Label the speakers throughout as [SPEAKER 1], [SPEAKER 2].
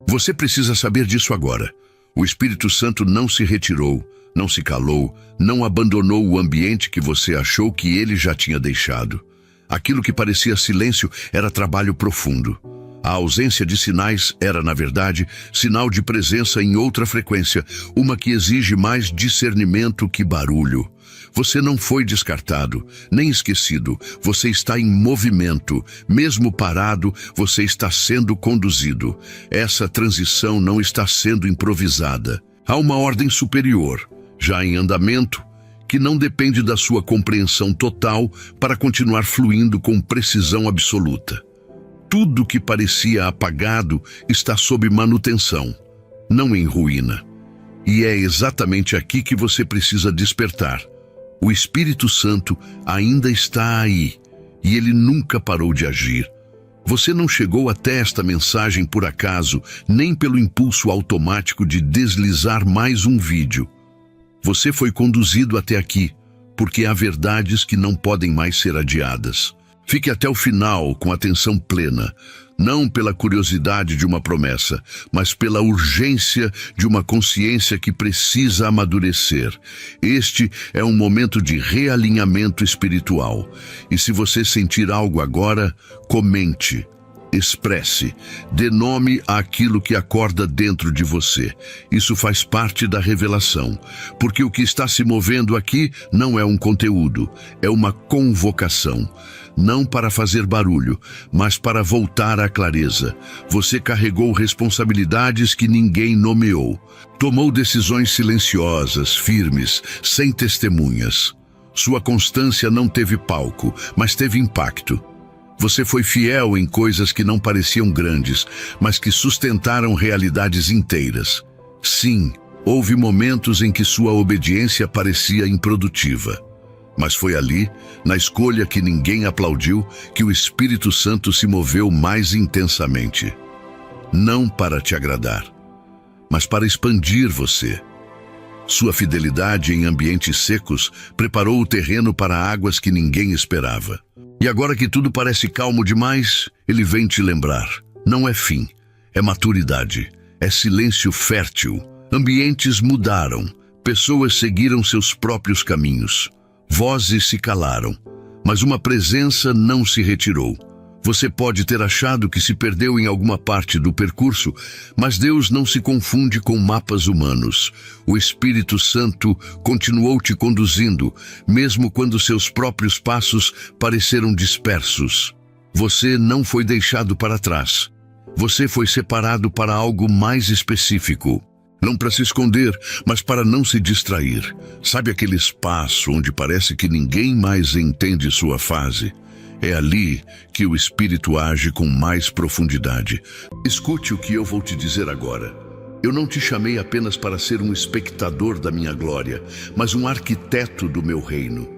[SPEAKER 1] Você precisa saber disso agora. O Espírito Santo não se retirou, não se calou, não abandonou o ambiente que você achou que ele já tinha deixado. Aquilo que parecia silêncio era trabalho profundo. A ausência de sinais era, na verdade, sinal de presença em outra frequência, uma que exige mais discernimento que barulho. Você não foi descartado, nem esquecido. Você está em movimento. Mesmo parado, você está sendo conduzido. Essa transição não está sendo improvisada. Há uma ordem superior, já em andamento, que não depende da sua compreensão total para continuar fluindo com precisão absoluta. Tudo que parecia apagado está sob manutenção, não em ruína. E é exatamente aqui que você precisa despertar. O Espírito Santo ainda está aí, e ele nunca parou de agir. Você não chegou até esta mensagem por acaso, nem pelo impulso automático de deslizar mais um vídeo. Você foi conduzido até aqui, porque há verdades que não podem mais ser adiadas. Fique até o final com atenção plena, não pela curiosidade de uma promessa, mas pela urgência de uma consciência que precisa amadurecer. Este é um momento de realinhamento espiritual. E se você sentir algo agora, comente, expresse, dê nome àquilo que acorda dentro de você. Isso faz parte da revelação, porque o que está se movendo aqui não é um conteúdo, é uma convocação. Não para fazer barulho, mas para voltar à clareza. Você carregou responsabilidades que ninguém nomeou. Tomou decisões silenciosas, firmes, sem testemunhas. Sua constância não teve palco, mas teve impacto. Você foi fiel em coisas que não pareciam grandes, mas que sustentaram realidades inteiras. Sim, houve momentos em que sua obediência parecia improdutiva. Mas foi ali, na escolha que ninguém aplaudiu, que o Espírito Santo se moveu mais intensamente. Não para te agradar, mas para expandir você. Sua fidelidade em ambientes secos preparou o terreno para águas que ninguém esperava. E agora que tudo parece calmo demais, ele vem te lembrar. Não é fim, é maturidade, é silêncio fértil. Ambientes mudaram, pessoas seguiram seus próprios caminhos. Vozes se calaram, mas uma presença não se retirou. Você pode ter achado que se perdeu em alguma parte do percurso, mas Deus não se confunde com mapas humanos. O Espírito Santo continuou te conduzindo, mesmo quando seus próprios passos pareceram dispersos. Você não foi deixado para trás. Você foi separado para algo mais específico. Não para se esconder, mas para não se distrair. Sabe aquele espaço onde parece que ninguém mais entende sua fase? É ali que o Espírito age com mais profundidade. Escute o que eu vou te dizer agora. Eu não te chamei apenas para ser um espectador da minha glória, mas um arquiteto do meu reino.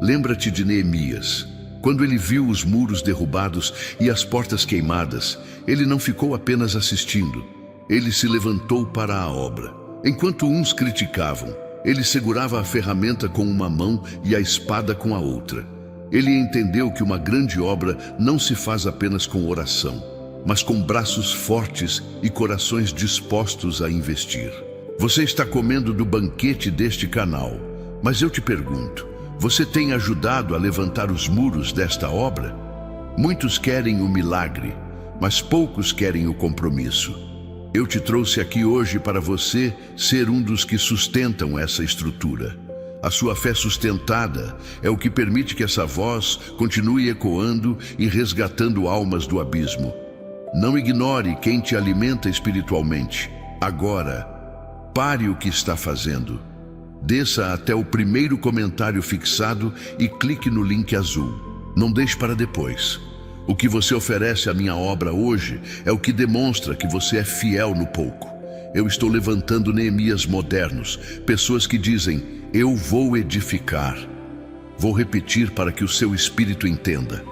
[SPEAKER 1] Lembra-te de Neemias. Quando ele viu os muros derrubados e as portas queimadas, ele não ficou apenas assistindo. Ele se levantou para a obra. Enquanto uns criticavam, ele segurava a ferramenta com uma mão e a espada com a outra. Ele entendeu que uma grande obra não se faz apenas com oração, mas com braços fortes e corações dispostos a investir. Você está comendo do banquete deste canal, mas eu te pergunto, você tem ajudado a levantar os muros desta obra? Muitos querem o milagre, mas poucos querem o compromisso. Eu te trouxe aqui hoje para você ser um dos que sustentam essa estrutura. A sua fé sustentada é o que permite que essa voz continue ecoando e resgatando almas do abismo. Não ignore quem te alimenta espiritualmente. Agora, pare o que está fazendo. Desça até o primeiro comentário fixado e clique no link azul. Não deixe para depois. O que você oferece à minha obra hoje é o que demonstra que você é fiel no pouco. Eu estou levantando Neemias modernos, pessoas que dizem, eu vou edificar. Vou repetir para que o seu espírito entenda.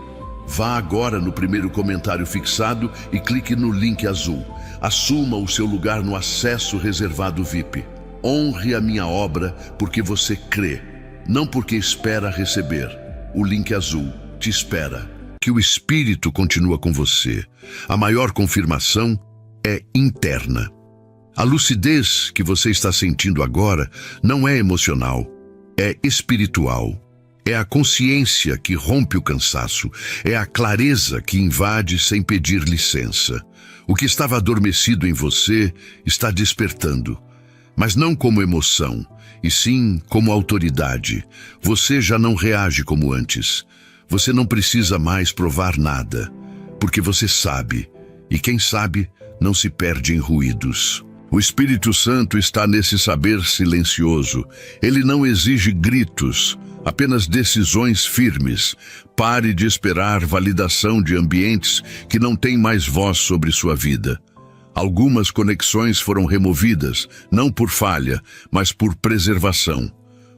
[SPEAKER 1] Vá agora no primeiro comentário fixado e clique no link azul. Assuma o seu lugar no acesso reservado VIP. Honre a minha obra porque você crê, não porque espera receber. O link azul te espera. Que o Espírito continua com você. A maior confirmação é interna. A lucidez que você está sentindo agora não é emocional, é espiritual. É a consciência que rompe o cansaço, é a clareza que invade sem pedir licença. O que estava adormecido em você está despertando, mas não como emoção, e sim como autoridade. Você já não reage como antes. Você não precisa mais provar nada, porque você sabe, e quem sabe não se perde em ruídos. O Espírito Santo está nesse saber silencioso. Ele não exige gritos, apenas decisões firmes. Pare de esperar validação de ambientes que não têm mais voz sobre sua vida. Algumas conexões foram removidas, não por falha, mas por preservação.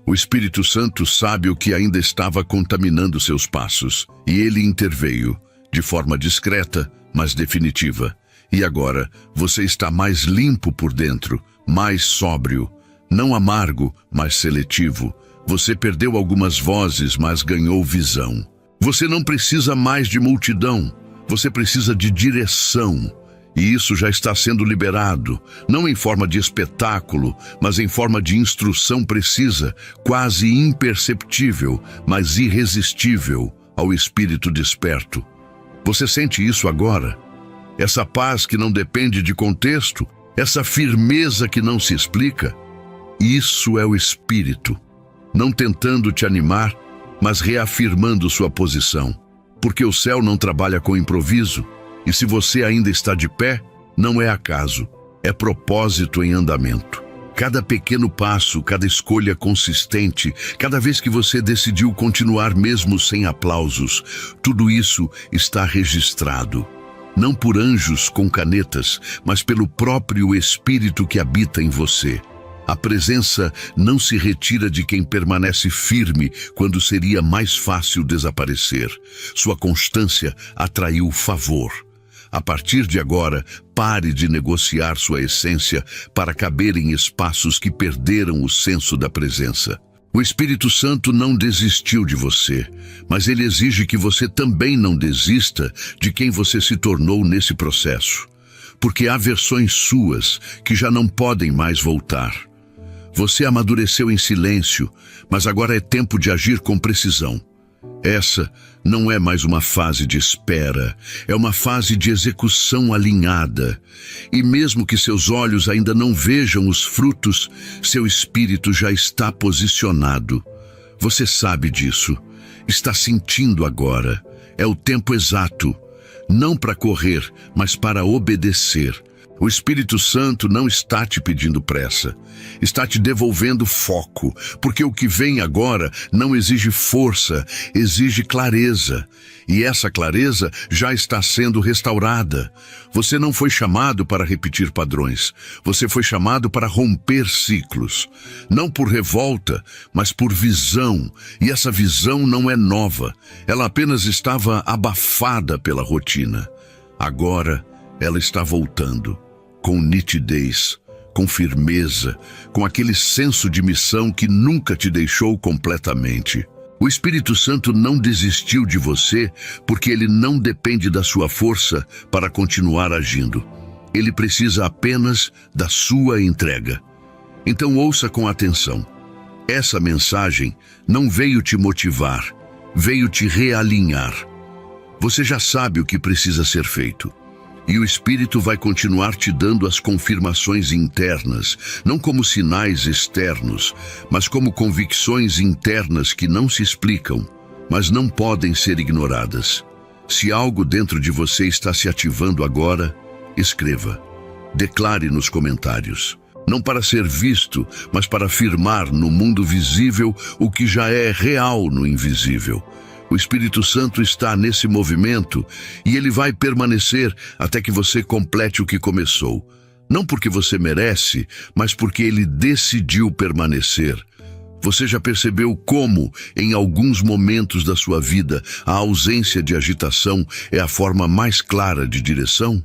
[SPEAKER 1] O Espírito Santo sabe o que ainda estava contaminando seus passos, e ele interveio, de forma discreta, mas definitiva. E agora, você está mais limpo por dentro, mais sóbrio, não amargo, mas seletivo. Você perdeu algumas vozes, mas ganhou visão. Você não precisa mais de multidão, você precisa de direção. E isso já está sendo liberado, não em forma de espetáculo, mas em forma de instrução precisa, quase imperceptível, mas irresistível ao espírito desperto. Você sente isso agora? Essa paz que não depende de contexto, essa firmeza que não se explica? Isso é o Espírito, não tentando te animar, mas reafirmando sua posição. Porque o céu não trabalha com improviso, e se você ainda está de pé, não é acaso, é propósito em andamento. Cada pequeno passo, cada escolha consistente, cada vez que você decidiu continuar mesmo sem aplausos, tudo isso está registrado. Não por anjos com canetas, mas pelo próprio Espírito que habita em você. A presença não se retira de quem permanece firme quando seria mais fácil desaparecer. Sua constância atraiu favor. A partir de agora, pare de negociar sua essência para caber em espaços que perderam o senso da presença. O Espírito Santo não desistiu de você, mas ele exige que você também não desista de quem você se tornou nesse processo. Porque há versões suas que já não podem mais voltar. Você amadureceu em silêncio, mas agora é tempo de agir com precisão. Essa não é mais uma fase de espera, é uma fase de execução alinhada. E mesmo que seus olhos ainda não vejam os frutos, seu espírito já está posicionado. Você sabe disso, está sentindo agora. É o tempo exato, não para correr, mas para obedecer. O Espírito Santo não está te pedindo pressa, está te devolvendo foco, porque o que vem agora não exige força, exige clareza. E essa clareza já está sendo restaurada. Você não foi chamado para repetir padrões, você foi chamado para romper ciclos. Não por revolta, mas por visão. E essa visão não é nova, ela apenas estava abafada pela rotina. Agora ela está voltando. Com nitidez, com firmeza, com aquele senso de missão que nunca te deixou completamente. O Espírito Santo não desistiu de você porque ele não depende da sua força para continuar agindo. Ele precisa apenas da sua entrega. Então ouça com atenção. Essa mensagem não veio te motivar, veio te realinhar. Você já sabe o que precisa ser feito. E o Espírito vai continuar te dando as confirmações internas, não como sinais externos, mas como convicções internas que não se explicam, mas não podem ser ignoradas. Se algo dentro de você está se ativando agora, escreva. Declare nos comentários. Não para ser visto, mas para afirmar no mundo visível o que já é real no invisível. O Espírito Santo está nesse movimento e ele vai permanecer até que você complete o que começou. Não porque você merece, mas porque ele decidiu permanecer. Você já percebeu como, em alguns momentos da sua vida, a ausência de agitação é a forma mais clara de direção?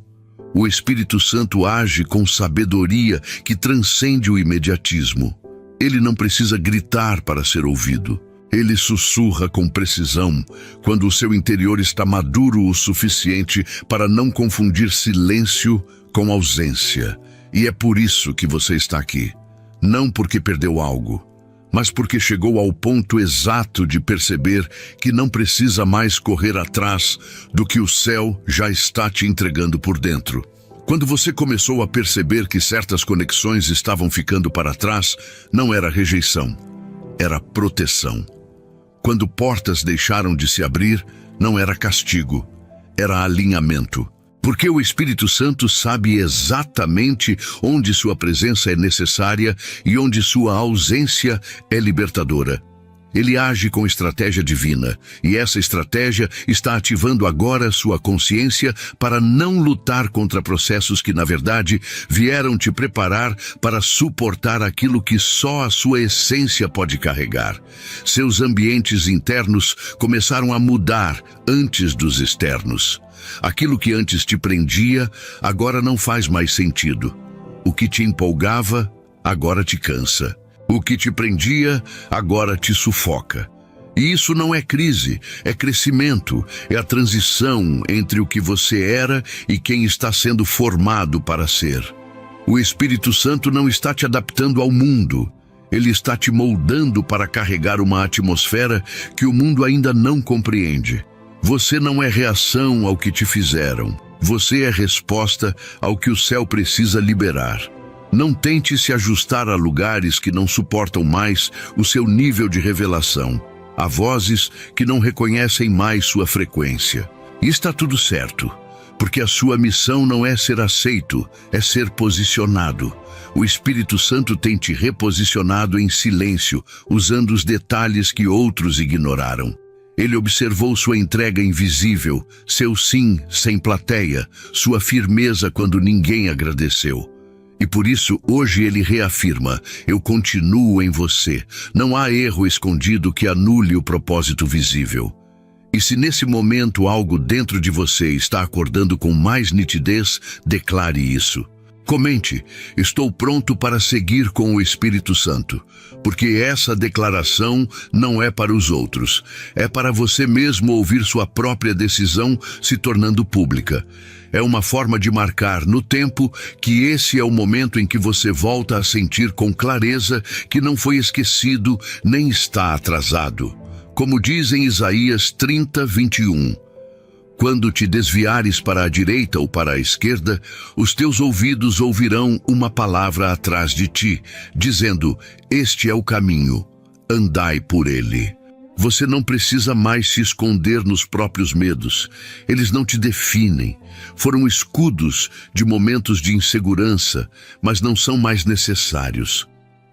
[SPEAKER 1] O Espírito Santo age com sabedoria que transcende o imediatismo. Ele não precisa gritar para ser ouvido. Ele sussurra com precisão quando o seu interior está maduro o suficiente para não confundir silêncio com ausência. E é por isso que você está aqui. Não porque perdeu algo, mas porque chegou ao ponto exato de perceber que não precisa mais correr atrás do que o céu já está te entregando por dentro. Quando você começou a perceber que certas conexões estavam ficando para trás, não era rejeição, era proteção. Quando portas deixaram de se abrir, não era castigo, era alinhamento. Porque o Espírito Santo sabe exatamente onde sua presença é necessária e onde sua ausência é libertadora. Ele age com estratégia divina, e essa estratégia está ativando agora sua consciência para não lutar contra processos que, na verdade, vieram te preparar para suportar aquilo que só a sua essência pode carregar. Seus ambientes internos começaram a mudar antes dos externos. Aquilo que antes te prendia, agora não faz mais sentido. O que te empolgava, agora te cansa. O que te prendia, agora te sufoca. E isso não é crise, é crescimento, é a transição entre o que você era e quem está sendo formado para ser. O Espírito Santo não está te adaptando ao mundo. Ele está te moldando para carregar uma atmosfera que o mundo ainda não compreende. Você não é reação ao que te fizeram. Você é resposta ao que o céu precisa liberar. Não tente se ajustar a lugares que não suportam mais o seu nível de revelação. Há vozes que não reconhecem mais sua frequência. E está tudo certo, porque a sua missão não é ser aceito, é ser posicionado. O Espírito Santo tem te reposicionado em silêncio, usando os detalhes que outros ignoraram. Ele observou sua entrega invisível, seu sim sem plateia, sua firmeza quando ninguém agradeceu. E por isso, hoje ele reafirma, eu continuo em você. Não há erro escondido que anule o propósito visível. E se nesse momento algo dentro de você está acordando com mais nitidez, declare isso. Comente, estou pronto para seguir com o Espírito Santo, porque essa declaração não é para os outros, é para você mesmo ouvir sua própria decisão se tornando pública. É uma forma de marcar no tempo que esse é o momento em que você volta a sentir com clareza que não foi esquecido nem está atrasado. Como diz em Isaías 30:21, quando te desviares para a direita ou para a esquerda, os teus ouvidos ouvirão uma palavra atrás de ti, dizendo, este é o caminho, andai por ele. Você não precisa mais se esconder nos próprios medos. Eles não te definem. Foram escudos de momentos de insegurança, mas não são mais necessários.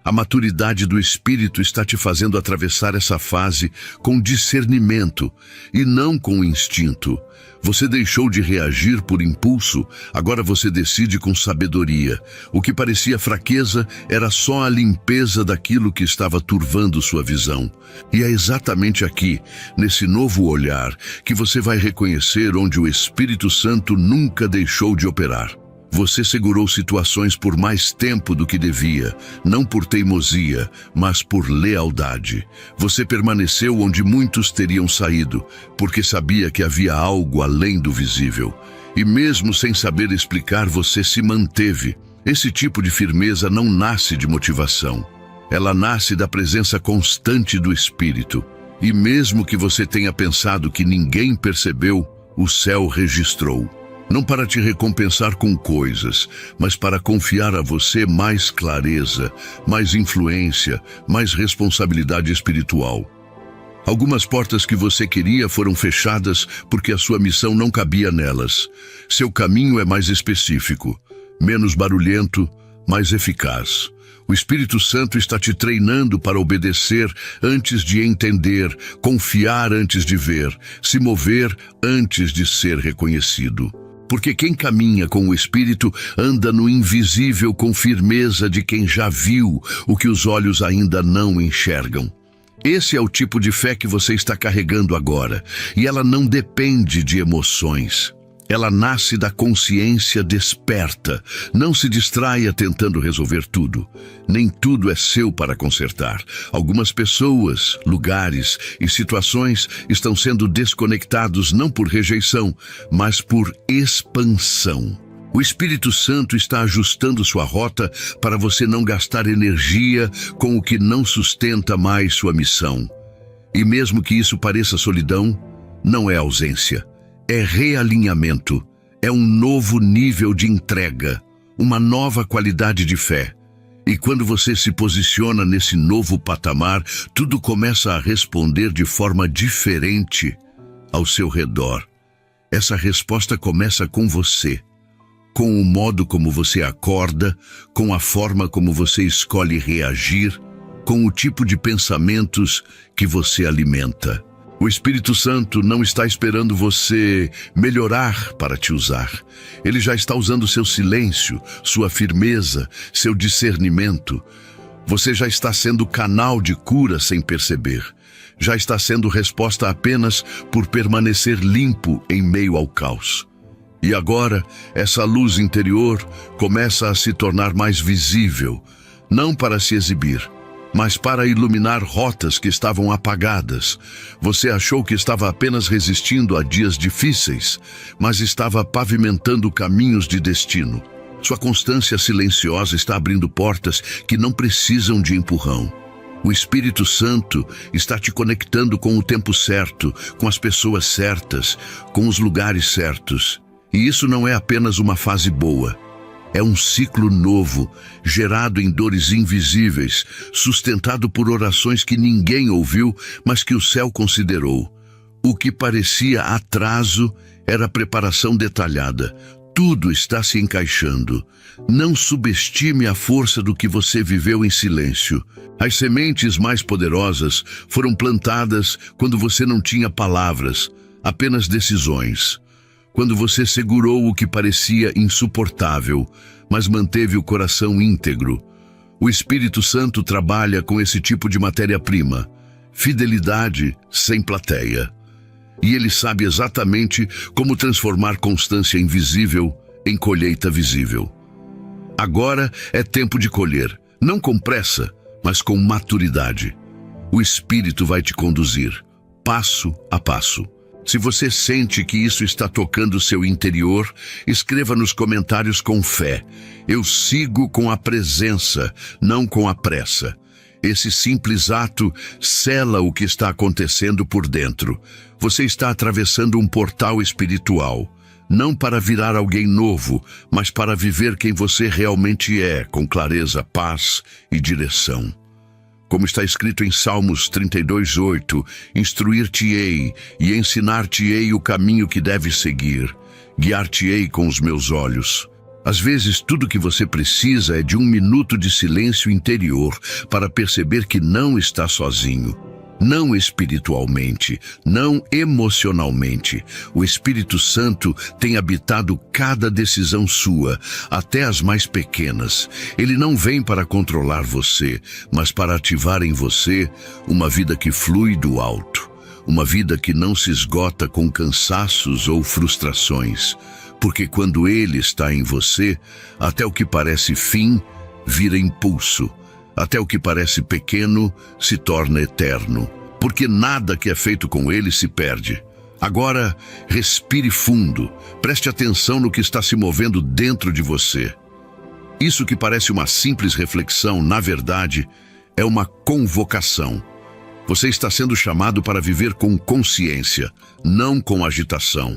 [SPEAKER 1] A maturidade do Espírito está te fazendo atravessar essa fase com discernimento e não com instinto. Você deixou de reagir por impulso, agora você decide com sabedoria. O que parecia fraqueza era só a limpeza daquilo que estava turvando sua visão. E é exatamente aqui, nesse novo olhar, que você vai reconhecer onde o Espírito Santo nunca deixou de operar. Você segurou situações por mais tempo do que devia, não por teimosia, mas por lealdade. Você permaneceu onde muitos teriam saído, porque sabia que havia algo além do visível. E mesmo sem saber explicar, você se manteve. Esse tipo de firmeza não nasce de motivação. Ela nasce da presença constante do Espírito. E mesmo que você tenha pensado que ninguém percebeu, o céu registrou. Não para te recompensar com coisas, mas para confiar a você mais clareza, mais influência, mais responsabilidade espiritual. Algumas portas que você queria foram fechadas porque a sua missão não cabia nelas. Seu caminho é mais específico, menos barulhento, mais eficaz. O Espírito Santo está te treinando para obedecer antes de entender, confiar antes de ver, se mover antes de ser reconhecido. Porque quem caminha com o Espírito anda no invisível com firmeza de quem já viu o que os olhos ainda não enxergam. Esse é o tipo de fé que você está carregando agora, e ela não depende de emoções. Ela nasce da consciência desperta. Não se distraia tentando resolver tudo. Nem tudo é seu para consertar. Algumas pessoas, lugares e situações estão sendo desconectados não por rejeição, mas por expansão. O Espírito Santo está ajustando sua rota para você não gastar energia com o que não sustenta mais sua missão. E mesmo que isso pareça solidão, não é ausência, é realinhamento, é um novo nível de entrega, uma nova qualidade de fé. E quando você se posiciona nesse novo patamar, tudo começa a responder de forma diferente ao seu redor. Essa resposta começa com você, com o modo como você acorda, com a forma como você escolhe reagir, com o tipo de pensamentos que você alimenta. O Espírito Santo não está esperando você melhorar para te usar. Ele já está usando seu silêncio, sua firmeza, seu discernimento. Você já está sendo canal de cura sem perceber. Já está sendo resposta apenas por permanecer limpo em meio ao caos. E agora, essa luz interior começa a se tornar mais visível, não para se exibir, mas para iluminar rotas que estavam apagadas. Você achou que estava apenas resistindo a dias difíceis, mas estava pavimentando caminhos de destino. Sua constância silenciosa está abrindo portas que não precisam de empurrão. O Espírito Santo está te conectando com o tempo certo, com as pessoas certas, com os lugares certos. E isso não é apenas uma fase boa. É um ciclo novo, gerado em dores invisíveis, sustentado por orações que ninguém ouviu, mas que o céu considerou. O que parecia atraso era preparação detalhada. Tudo está se encaixando. Não subestime a força do que você viveu em silêncio. As sementes mais poderosas foram plantadas quando você não tinha palavras, apenas decisões. Quando você segurou o que parecia insuportável, mas manteve o coração íntegro. O Espírito Santo trabalha com esse tipo de matéria-prima, fidelidade sem plateia. E ele sabe exatamente como transformar constância invisível em colheita visível. Agora é tempo de colher, não com pressa, mas com maturidade. O Espírito vai te conduzir, passo a passo. Se você sente que isso está tocando seu interior, escreva nos comentários com fé. Eu sigo com a presença, não com a pressa. Esse simples ato sela o que está acontecendo por dentro. Você está atravessando um portal espiritual, não para virar alguém novo, mas para viver quem você realmente é, com clareza, paz e direção. Como está escrito em Salmos 32:8, instruir-te-ei e ensinar-te-ei o caminho que deves seguir, guiar-te-ei com os meus olhos. Às vezes, tudo que você precisa é de 1 minuto de silêncio interior para perceber que não está sozinho. Não espiritualmente, não emocionalmente. O Espírito Santo tem habitado cada decisão sua, até as mais pequenas. Ele não vem para controlar você, mas para ativar em você uma vida que flui do alto. Uma vida que não se esgota com cansaços ou frustrações. Porque quando Ele está em você, até o que parece fim vira impulso. Até o que parece pequeno se torna eterno, porque nada que é feito com Ele se perde. Agora, respire fundo, preste atenção no que está se movendo dentro de você. Isso que parece uma simples reflexão, na verdade, é uma convocação. Você está sendo chamado para viver com consciência, não com agitação.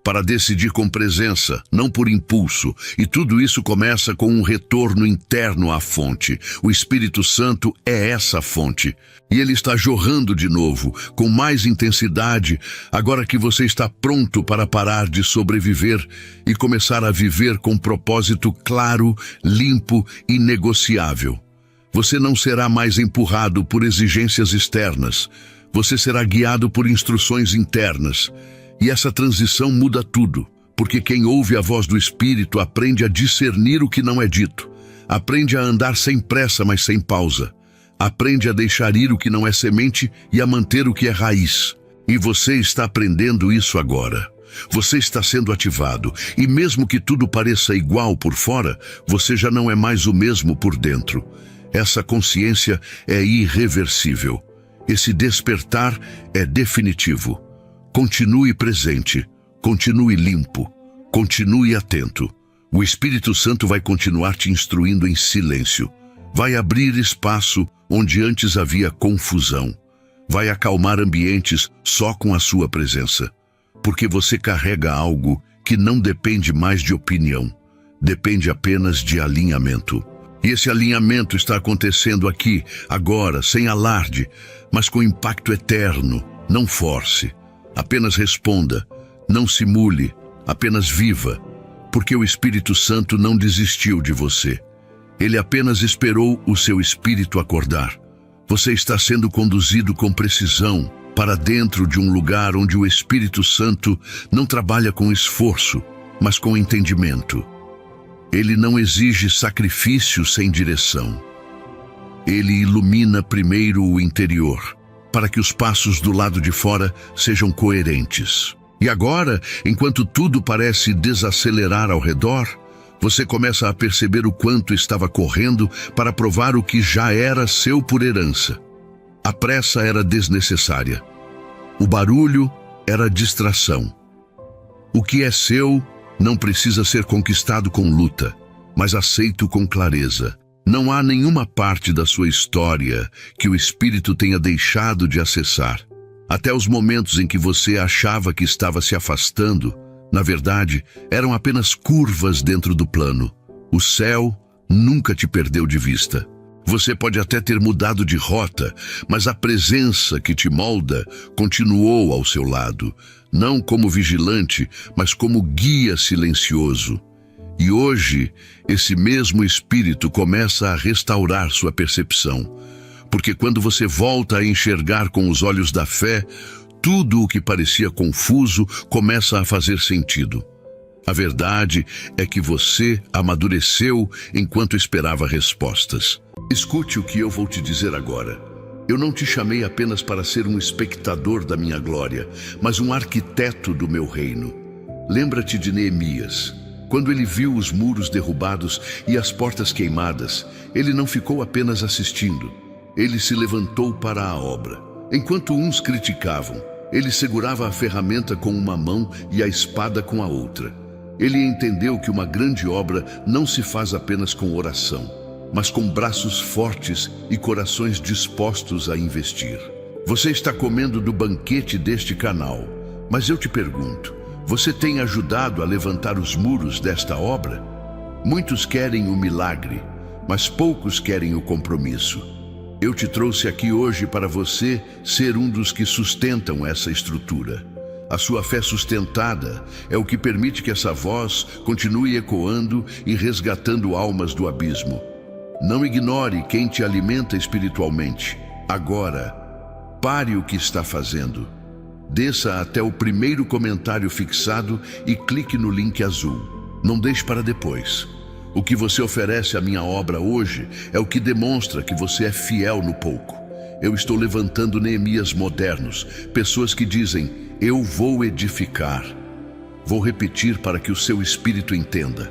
[SPEAKER 1] Para decidir com presença, não por impulso. E tudo isso começa com um retorno interno à fonte. O Espírito Santo é essa fonte. E ele está jorrando de novo, com mais intensidade, agora que você está pronto para parar de sobreviver e começar a viver com propósito claro, limpo e negociável. Você não será mais empurrado por exigências externas. Você será guiado por instruções internas. E essa transição muda tudo, porque quem ouve a voz do Espírito aprende a discernir o que não é dito, aprende a andar sem pressa, mas sem pausa, aprende a deixar ir o que não é semente e a manter o que é raiz. E você está aprendendo isso agora. Você está sendo ativado, e mesmo que tudo pareça igual por fora, você já não é mais o mesmo por dentro. Essa consciência é irreversível. Esse despertar é definitivo. Continue presente, continue limpo, continue atento, O Espírito Santo vai continuar te instruindo em silêncio. Vai abrir espaço onde antes havia confusão. Vai acalmar ambientes só com a sua presença. Porque você carrega algo que não depende mais de opinião. Depende apenas de alinhamento. E esse alinhamento está acontecendo aqui, agora, sem alarde, mas com impacto eterno. Não force. Apenas responda. Não simule. Apenas viva. Porque o Espírito Santo não desistiu de você. Ele apenas esperou o seu espírito acordar. Você está sendo conduzido com precisão para dentro de um lugar onde o Espírito Santo não trabalha com esforço, mas com entendimento. Ele não exige sacrifício sem direção. Ele ilumina primeiro o interior, para que os passos do lado de fora sejam coerentes. E agora, enquanto tudo parece desacelerar ao redor, você começa a perceber o quanto estava correndo para provar o que já era seu por herança. A pressa era desnecessária. O barulho era distração. O que é seu não precisa ser conquistado com luta, mas aceito com clareza. Não há nenhuma parte da sua história que o Espírito tenha deixado de acessar. Até os momentos em que você achava que estava se afastando, na verdade, eram apenas curvas dentro do plano. O céu nunca te perdeu de vista. Você pode até ter mudado de rota, mas a presença que te molda continuou ao seu lado, não como vigilante, mas como guia silencioso. E hoje, esse mesmo Espírito começa a restaurar sua percepção, porque quando você volta a enxergar com os olhos da fé, tudo o que parecia confuso começa a fazer sentido. A verdade é que você amadureceu enquanto esperava respostas. Escute o que eu vou te dizer agora. Eu não te chamei apenas para ser um espectador da minha glória, mas um arquiteto do meu reino. Lembra-te de Neemias. Quando ele viu os muros derrubados e as portas queimadas, ele não ficou apenas assistindo. Ele se levantou para a obra. Enquanto uns criticavam, ele segurava a ferramenta com uma mão e a espada com a outra. Ele entendeu que uma grande obra não se faz apenas com oração, mas com braços fortes e corações dispostos a investir. Você está comendo do banquete deste canal, mas eu te pergunto, você tem ajudado a levantar os muros desta obra? Muitos querem o milagre, mas poucos querem o compromisso. Eu te trouxe aqui hoje para você ser um dos que sustentam essa estrutura. A sua fé sustentada é o que permite que essa voz continue ecoando e resgatando almas do abismo. Não ignore quem te alimenta espiritualmente. Agora, pare o que está fazendo. Desça até o primeiro comentário fixado e clique no link azul. Não deixe para depois. O que você oferece à minha obra hoje é o que demonstra que você é fiel no pouco. Eu estou levantando Neemias modernos, pessoas que dizem, eu vou edificar. Vou repetir para que o seu espírito entenda.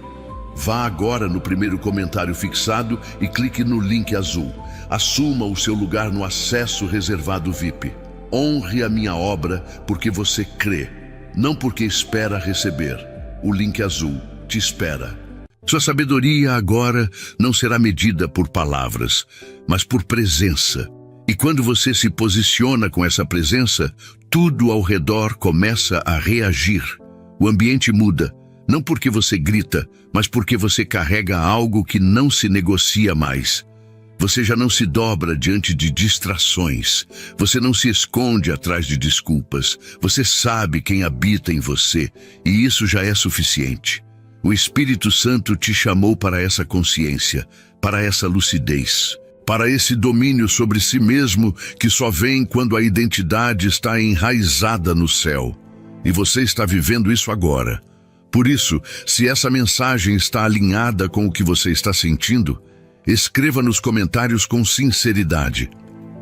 [SPEAKER 1] Vá agora no primeiro comentário fixado e clique no link azul. Assuma o seu lugar no acesso reservado VIP. Honre a minha obra porque você crê, não porque espera receber. O link azul te espera. Sua sabedoria agora não será medida por palavras, mas por presença. E quando você se posiciona com essa presença, tudo ao redor começa a reagir. O ambiente muda, não porque você grita, mas porque você carrega algo que não se negocia mais. Você já não se dobra diante de distrações. Você não se esconde atrás de desculpas. Você sabe quem habita em você, e isso já é suficiente. O Espírito Santo te chamou para essa consciência, para essa lucidez, para esse domínio sobre si mesmo que só vem quando a identidade está enraizada no céu. E você está vivendo isso agora. Por isso, se essa mensagem está alinhada com o que você está sentindo, escreva nos comentários com sinceridade.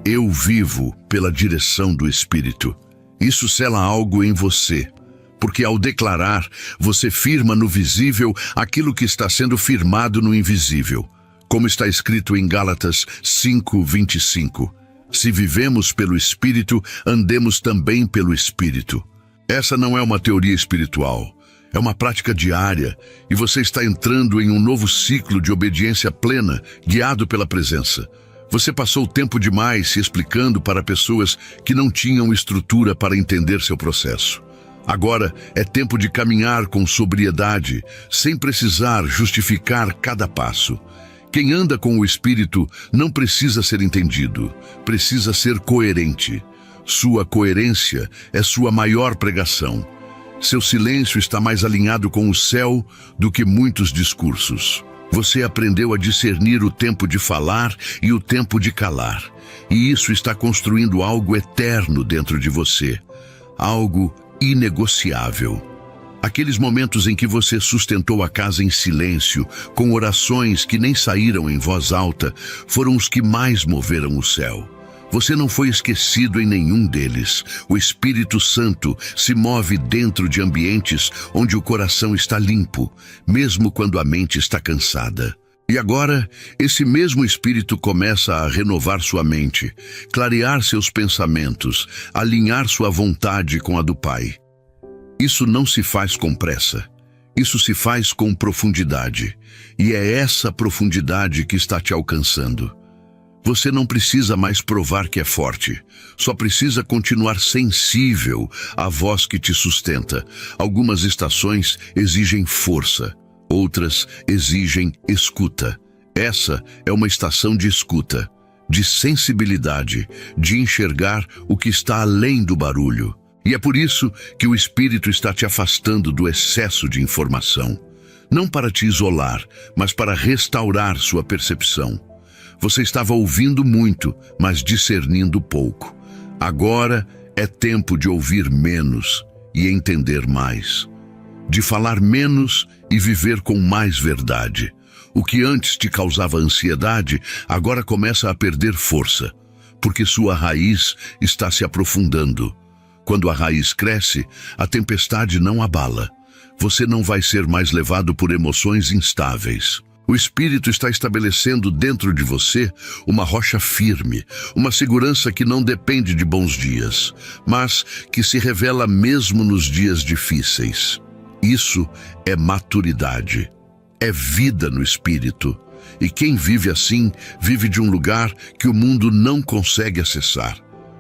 [SPEAKER 1] Eu vivo pela direção do Espírito. Isso sela algo em você. Porque ao declarar, você firma no visível aquilo que está sendo firmado no invisível. Como está escrito em Gálatas 5:25. Se vivemos pelo Espírito, andemos também pelo Espírito. Essa não é uma teoria espiritual. É uma prática diária e você está entrando em um novo ciclo de obediência plena, guiado pela presença. Você passou tempo demais se explicando para pessoas que não tinham estrutura para entender seu processo. Agora é tempo de caminhar com sobriedade, sem precisar justificar cada passo. Quem anda com o Espírito não precisa ser entendido, precisa ser coerente. Sua coerência é sua maior pregação. Seu silêncio está mais alinhado com o céu do que muitos discursos. Você aprendeu a discernir o tempo de falar e o tempo de calar. E isso está construindo algo eterno dentro de você. Algo inegociável. Aqueles momentos em que você sustentou a casa em silêncio, com orações que nem saíram em voz alta, foram os que mais moveram o céu. Você não foi esquecido em nenhum deles. O Espírito Santo se move dentro de ambientes onde o coração está limpo, mesmo quando a mente está cansada. E agora, esse mesmo Espírito começa a renovar sua mente, clarear seus pensamentos, alinhar sua vontade com a do Pai. Isso não se faz com pressa. Isso se faz com profundidade. E é essa profundidade que está te alcançando. Você não precisa mais provar que é forte. Só precisa continuar sensível à voz que te sustenta. Algumas estações exigem força. Outras exigem escuta. Essa é uma estação de escuta, de sensibilidade, de enxergar o que está além do barulho. E é por isso que o Espírito está te afastando do excesso de informação. Não para te isolar, mas para restaurar sua percepção. Você estava ouvindo muito, mas discernindo pouco. Agora é tempo de ouvir menos e entender mais. De falar menos e viver com mais verdade. O que antes te causava ansiedade, agora começa a perder força, porque sua raiz está se aprofundando. Quando a raiz cresce, a tempestade não abala. Você não vai ser mais levado por emoções instáveis. O Espírito está estabelecendo dentro de você uma rocha firme, uma segurança que não depende de bons dias, mas que se revela mesmo nos dias difíceis. Isso é maturidade, é vida no Espírito. E quem vive assim, vive de um lugar que o mundo não consegue acessar,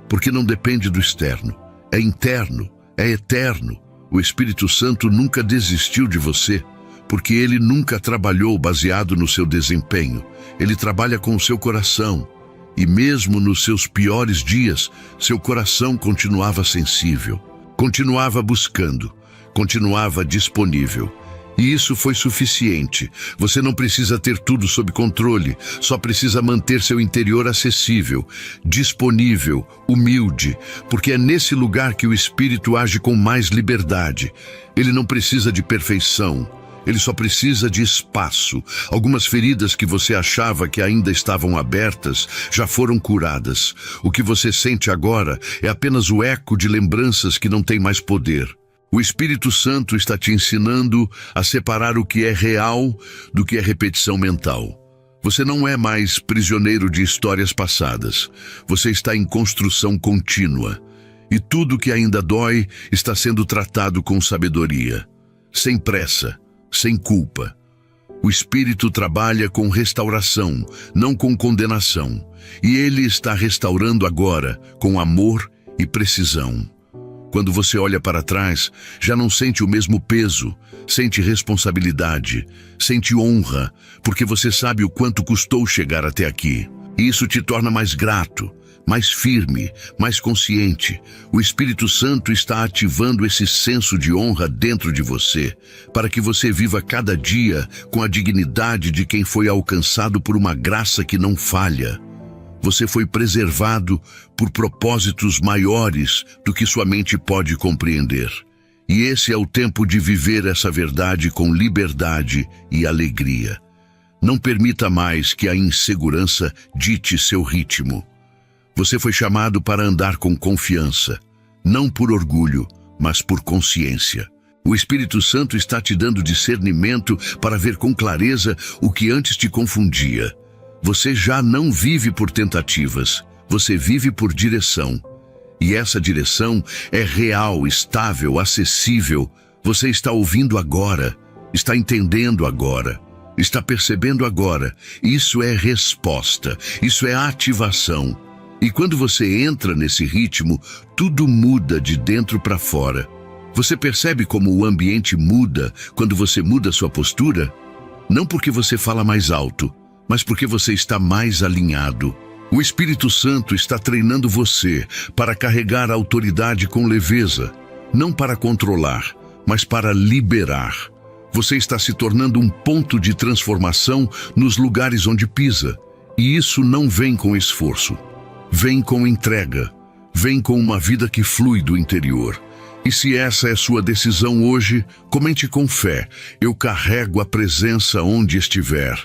[SPEAKER 1] porque não depende do externo. É interno, é eterno. O Espírito Santo nunca desistiu de você, porque ele nunca trabalhou baseado no seu desempenho. Ele trabalha com o seu coração. E mesmo nos seus piores dias, seu coração continuava sensível, continuava buscando, continuava disponível. E isso foi suficiente. Você não precisa ter tudo sob controle, só precisa manter seu interior acessível, disponível, humilde, porque é nesse lugar que o Espírito age com mais liberdade. Ele não precisa de perfeição, ele só precisa de espaço. Algumas feridas que você achava que ainda estavam abertas já foram curadas. O que você sente agora é apenas o eco de lembranças que não têm mais poder. O Espírito Santo está te ensinando a separar o que é real do que é repetição mental. Você não é mais prisioneiro de histórias passadas. Você está em construção contínua. E tudo que ainda dói está sendo tratado com sabedoria, sem pressa, sem culpa. O Espírito trabalha com restauração, não com condenação. E ele está restaurando agora com amor e precisão. Quando você olha para trás, já não sente o mesmo peso, sente responsabilidade, sente honra, porque você sabe o quanto custou chegar até aqui. E isso te torna mais grato, mais firme, mais consciente. O Espírito Santo está ativando esse senso de honra dentro de você, para que você viva cada dia com a dignidade de quem foi alcançado por uma graça que não falha. Você foi preservado por propósitos maiores do que sua mente pode compreender. E esse é o tempo de viver essa verdade com liberdade e alegria. Não permita mais que a insegurança dite seu ritmo. Você foi chamado para andar com confiança, não por orgulho, mas por consciência. O Espírito Santo está te dando discernimento para ver com clareza o que antes te confundia. Você já não vive por tentativas, você vive por direção. E essa direção é real, estável, acessível, Você está ouvindo agora, está entendendo agora, está percebendo agora. Isso é resposta, isso é ativação. E quando você entra nesse ritmo, tudo muda de dentro para fora. Você percebe como o ambiente muda quando você muda sua postura? Não porque você fala mais alto, mas porque você está mais alinhado. O Espírito Santo está treinando você para carregar a autoridade com leveza, não para controlar, mas para liberar. Você está se tornando um ponto de transformação nos lugares onde pisa. E isso não vem com esforço. Vem com entrega. Vem com uma vida que flui do interior. E se essa é sua decisão hoje, comente com fé: eu carrego a presença onde estiver.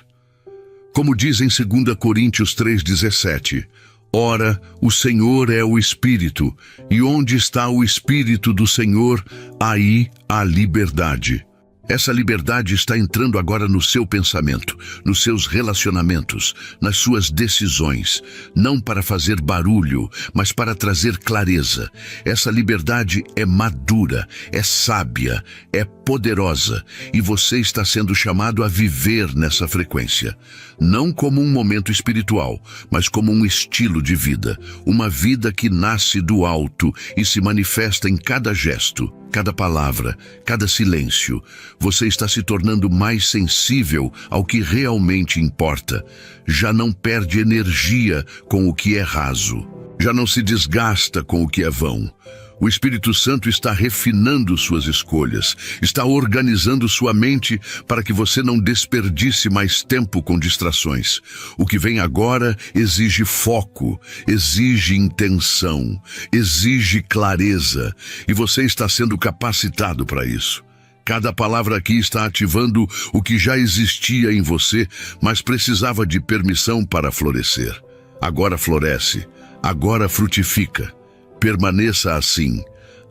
[SPEAKER 1] Como diz em 2 Coríntios 3,17, ora, o Senhor é o Espírito, e onde está o Espírito do Senhor, aí há liberdade. Essa liberdade está entrando agora no seu pensamento, nos seus relacionamentos, nas suas decisões, não para fazer barulho, mas para trazer clareza. Essa liberdade é madura, é sábia, é poderosa, e você está sendo chamado a viver nessa frequência. Não como um momento espiritual, mas como um estilo de vida, uma vida que nasce do alto e se manifesta em cada gesto, cada palavra, cada silêncio. Você está se tornando mais sensível ao que realmente importa. Já não perde energia com o que é raso. Já não se desgasta com o que é vão. O Espírito Santo está refinando suas escolhas, está organizando sua mente para que você não desperdice mais tempo com distrações. O que vem agora exige foco, exige intenção, exige clareza, e você está sendo capacitado para isso. Cada palavra aqui está ativando o que já existia em você, mas precisava de permissão para florescer. Agora floresce, agora frutifica. Permaneça assim,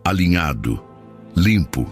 [SPEAKER 1] alinhado, limpo,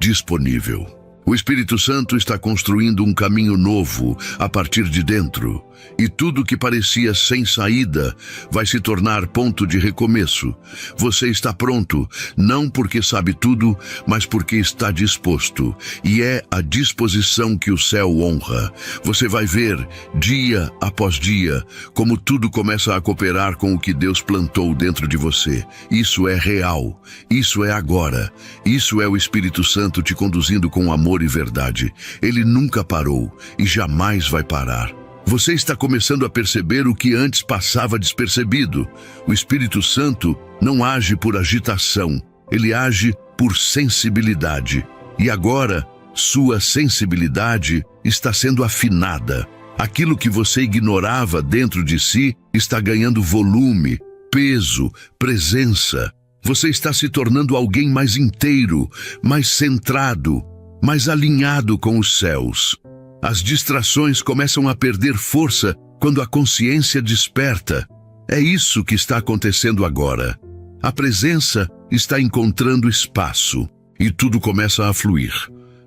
[SPEAKER 1] disponível. O Espírito Santo está construindo um caminho novo a partir de dentro, e tudo que parecia sem saída vai se tornar ponto de recomeço. Você está pronto, não porque sabe tudo, mas porque está disposto, e é a disposição que o céu honra. Você vai ver, dia após dia, como tudo começa a cooperar com o que Deus plantou dentro de você. Isso é real, isso é agora, isso é o Espírito Santo te conduzindo com amor e verdade. Ele nunca parou e jamais vai parar. Você está começando a perceber o que antes passava despercebido. O Espírito Santo não age por agitação, ele age por sensibilidade. E agora, sua sensibilidade está sendo afinada. Aquilo que você ignorava dentro de si está ganhando volume, peso, presença. Você está se tornando alguém mais inteiro, mais centrado, mais alinhado com os céus. As distrações começam a perder força quando a consciência desperta. É isso que está acontecendo agora. A presença está encontrando espaço e tudo começa a fluir.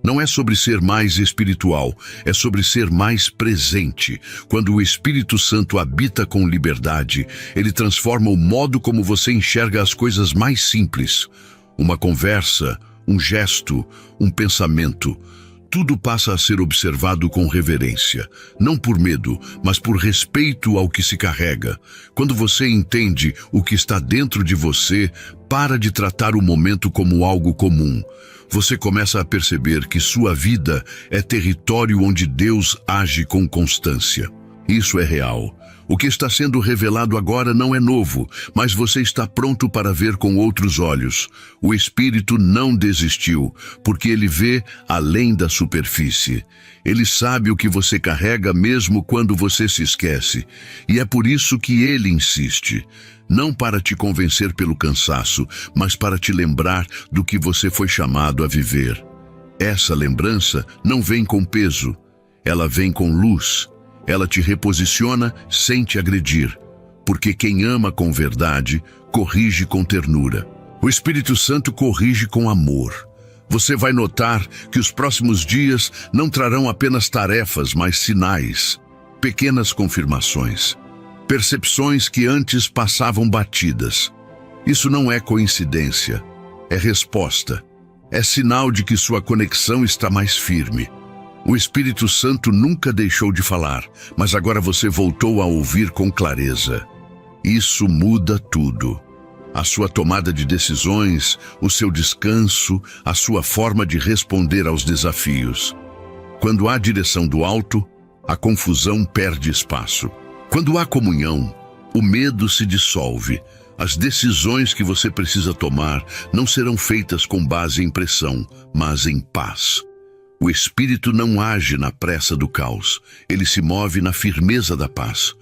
[SPEAKER 1] Não é sobre ser mais espiritual, é sobre ser mais presente. Quando o Espírito Santo habita com liberdade, ele transforma o modo como você enxerga as coisas mais simples. Uma conversa, um gesto, um pensamento. Tudo passa a ser observado com reverência, não por medo, mas por respeito ao que se carrega. Quando você entende o que está dentro de você, para de tratar o momento como algo comum. Você começa a perceber que sua vida é território onde Deus age com constância. Isso é real. O que está sendo revelado agora não é novo, mas você está pronto para ver com outros olhos. O Espírito não desistiu, porque ele vê além da superfície. Ele sabe o que você carrega mesmo quando você se esquece. E é por isso que ele insiste. Não para te convencer pelo cansaço, mas para te lembrar do que você foi chamado a viver. Essa lembrança não vem com peso, ela vem com luz. Ela te reposiciona sem te agredir, porque quem ama com verdade, corrige com ternura. O Espírito Santo corrige com amor. Você vai notar que os próximos dias não trarão apenas tarefas, mas sinais, pequenas confirmações, percepções que antes passavam batidas. Isso não é coincidência, é resposta. É sinal de que sua conexão está mais firme. O Espírito Santo nunca deixou de falar, mas agora você voltou a ouvir com clareza. Isso muda tudo. A sua tomada de decisões, o seu descanso, a sua forma de responder aos desafios. Quando há direção do alto, a confusão perde espaço. Quando há comunhão, o medo se dissolve. As decisões que você precisa tomar não serão feitas com base em pressão, mas em paz. O Espírito não age na pressa do caos, ele se move na firmeza da paz.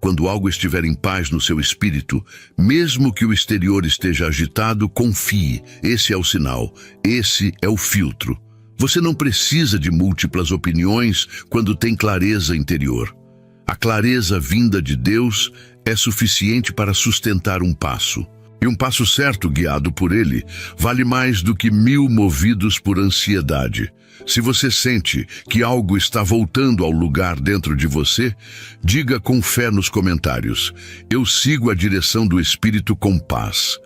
[SPEAKER 1] Quando algo estiver em paz no seu espírito, mesmo que o exterior esteja agitado, confie. Esse é o sinal, esse é o filtro. Você não precisa de múltiplas opiniões quando tem clareza interior. A clareza vinda de Deus é suficiente para sustentar um passo. E um passo certo, guiado por Ele, vale mais do que 1000 movidos por ansiedade. Se você sente que algo está voltando ao lugar dentro de você, diga com fé nos comentários: eu sigo a direção do Espírito com paz.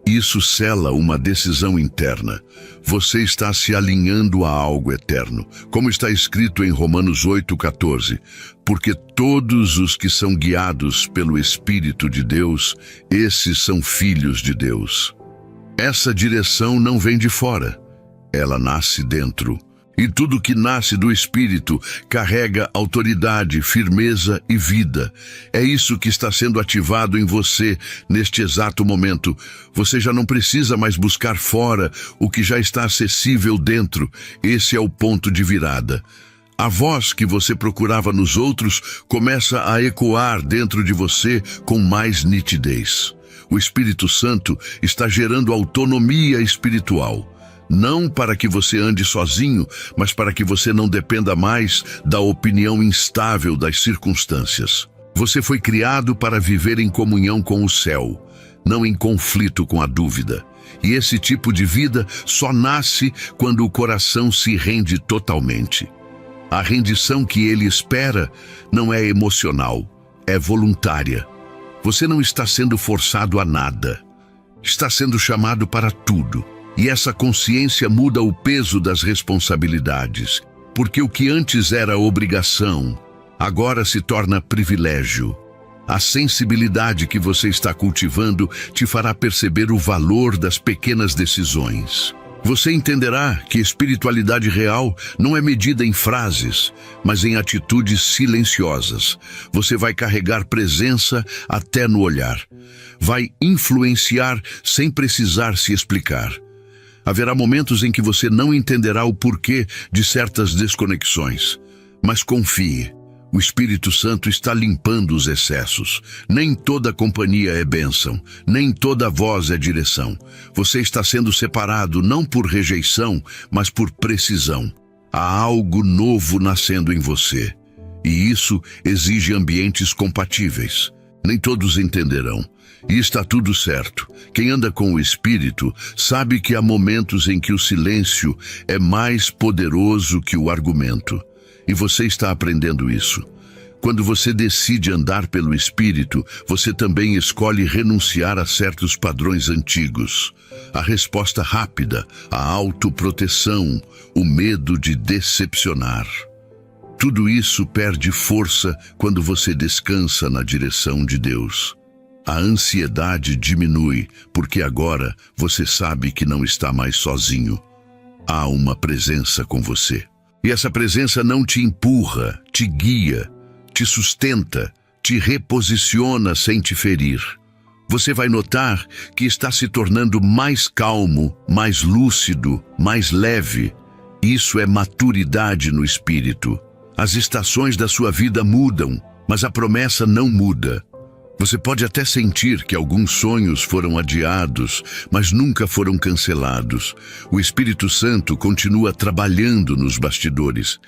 [SPEAKER 1] Isso sela uma decisão interna. Você está se alinhando a algo eterno, como está escrito em Romanos 8,14. Porque todos os que são guiados pelo Espírito de Deus, esses são filhos de Deus. Essa direção não vem de fora, ela nasce dentro. E tudo que nasce do Espírito carrega autoridade, firmeza e vida. É isso que está sendo ativado em você neste exato momento. Você já não precisa mais buscar fora o que já está acessível dentro. Esse é o ponto de virada. A voz que você procurava nos outros começa a ecoar dentro de você com mais nitidez. O Espírito Santo está gerando autonomia espiritual. Não para que você ande sozinho, mas para que você não dependa mais da opinião instável das circunstâncias. Você foi criado para viver em comunhão com o céu, não em conflito com a dúvida. E esse tipo de vida só nasce quando o coração se rende totalmente. A rendição que ele espera não é emocional, é voluntária. Você não está sendo forçado a nada. Está sendo chamado para tudo. E essa consciência muda o peso das responsabilidades, porque o que antes era obrigação, agora se torna privilégio. A sensibilidade que você está cultivando te fará perceber o valor das pequenas decisões. Você entenderá que espiritualidade real não é medida em frases, mas em atitudes silenciosas. Você vai carregar presença até no olhar. Vai influenciar sem precisar se explicar. Haverá momentos em que você não entenderá o porquê de certas desconexões. Mas confie, o Espírito Santo está limpando os excessos. Nem toda companhia é bênção, nem toda voz é direção. Você está sendo separado não por rejeição, mas por precisão. Há algo novo nascendo em você. E isso exige ambientes compatíveis. Nem todos entenderão. E está tudo certo. Quem anda com o Espírito sabe que há momentos em que o silêncio é mais poderoso que o argumento. E você está aprendendo isso. Quando você decide andar pelo Espírito, você também escolhe renunciar a certos padrões antigos. A resposta rápida, a autoproteção, o medo de decepcionar. Tudo isso perde força quando você descansa na direção de Deus. A ansiedade diminui, porque agora você sabe que não está mais sozinho. Há uma presença com você. E essa presença não te empurra, te guia, te sustenta, te reposiciona sem te ferir. Você vai notar que está se tornando mais calmo, mais lúcido, mais leve. Isso é maturidade no espírito. As estações da sua vida mudam, mas a promessa não muda. Você pode até sentir que alguns sonhos foram adiados, mas nunca foram cancelados. O Espírito Santo continua trabalhando nos bastidores.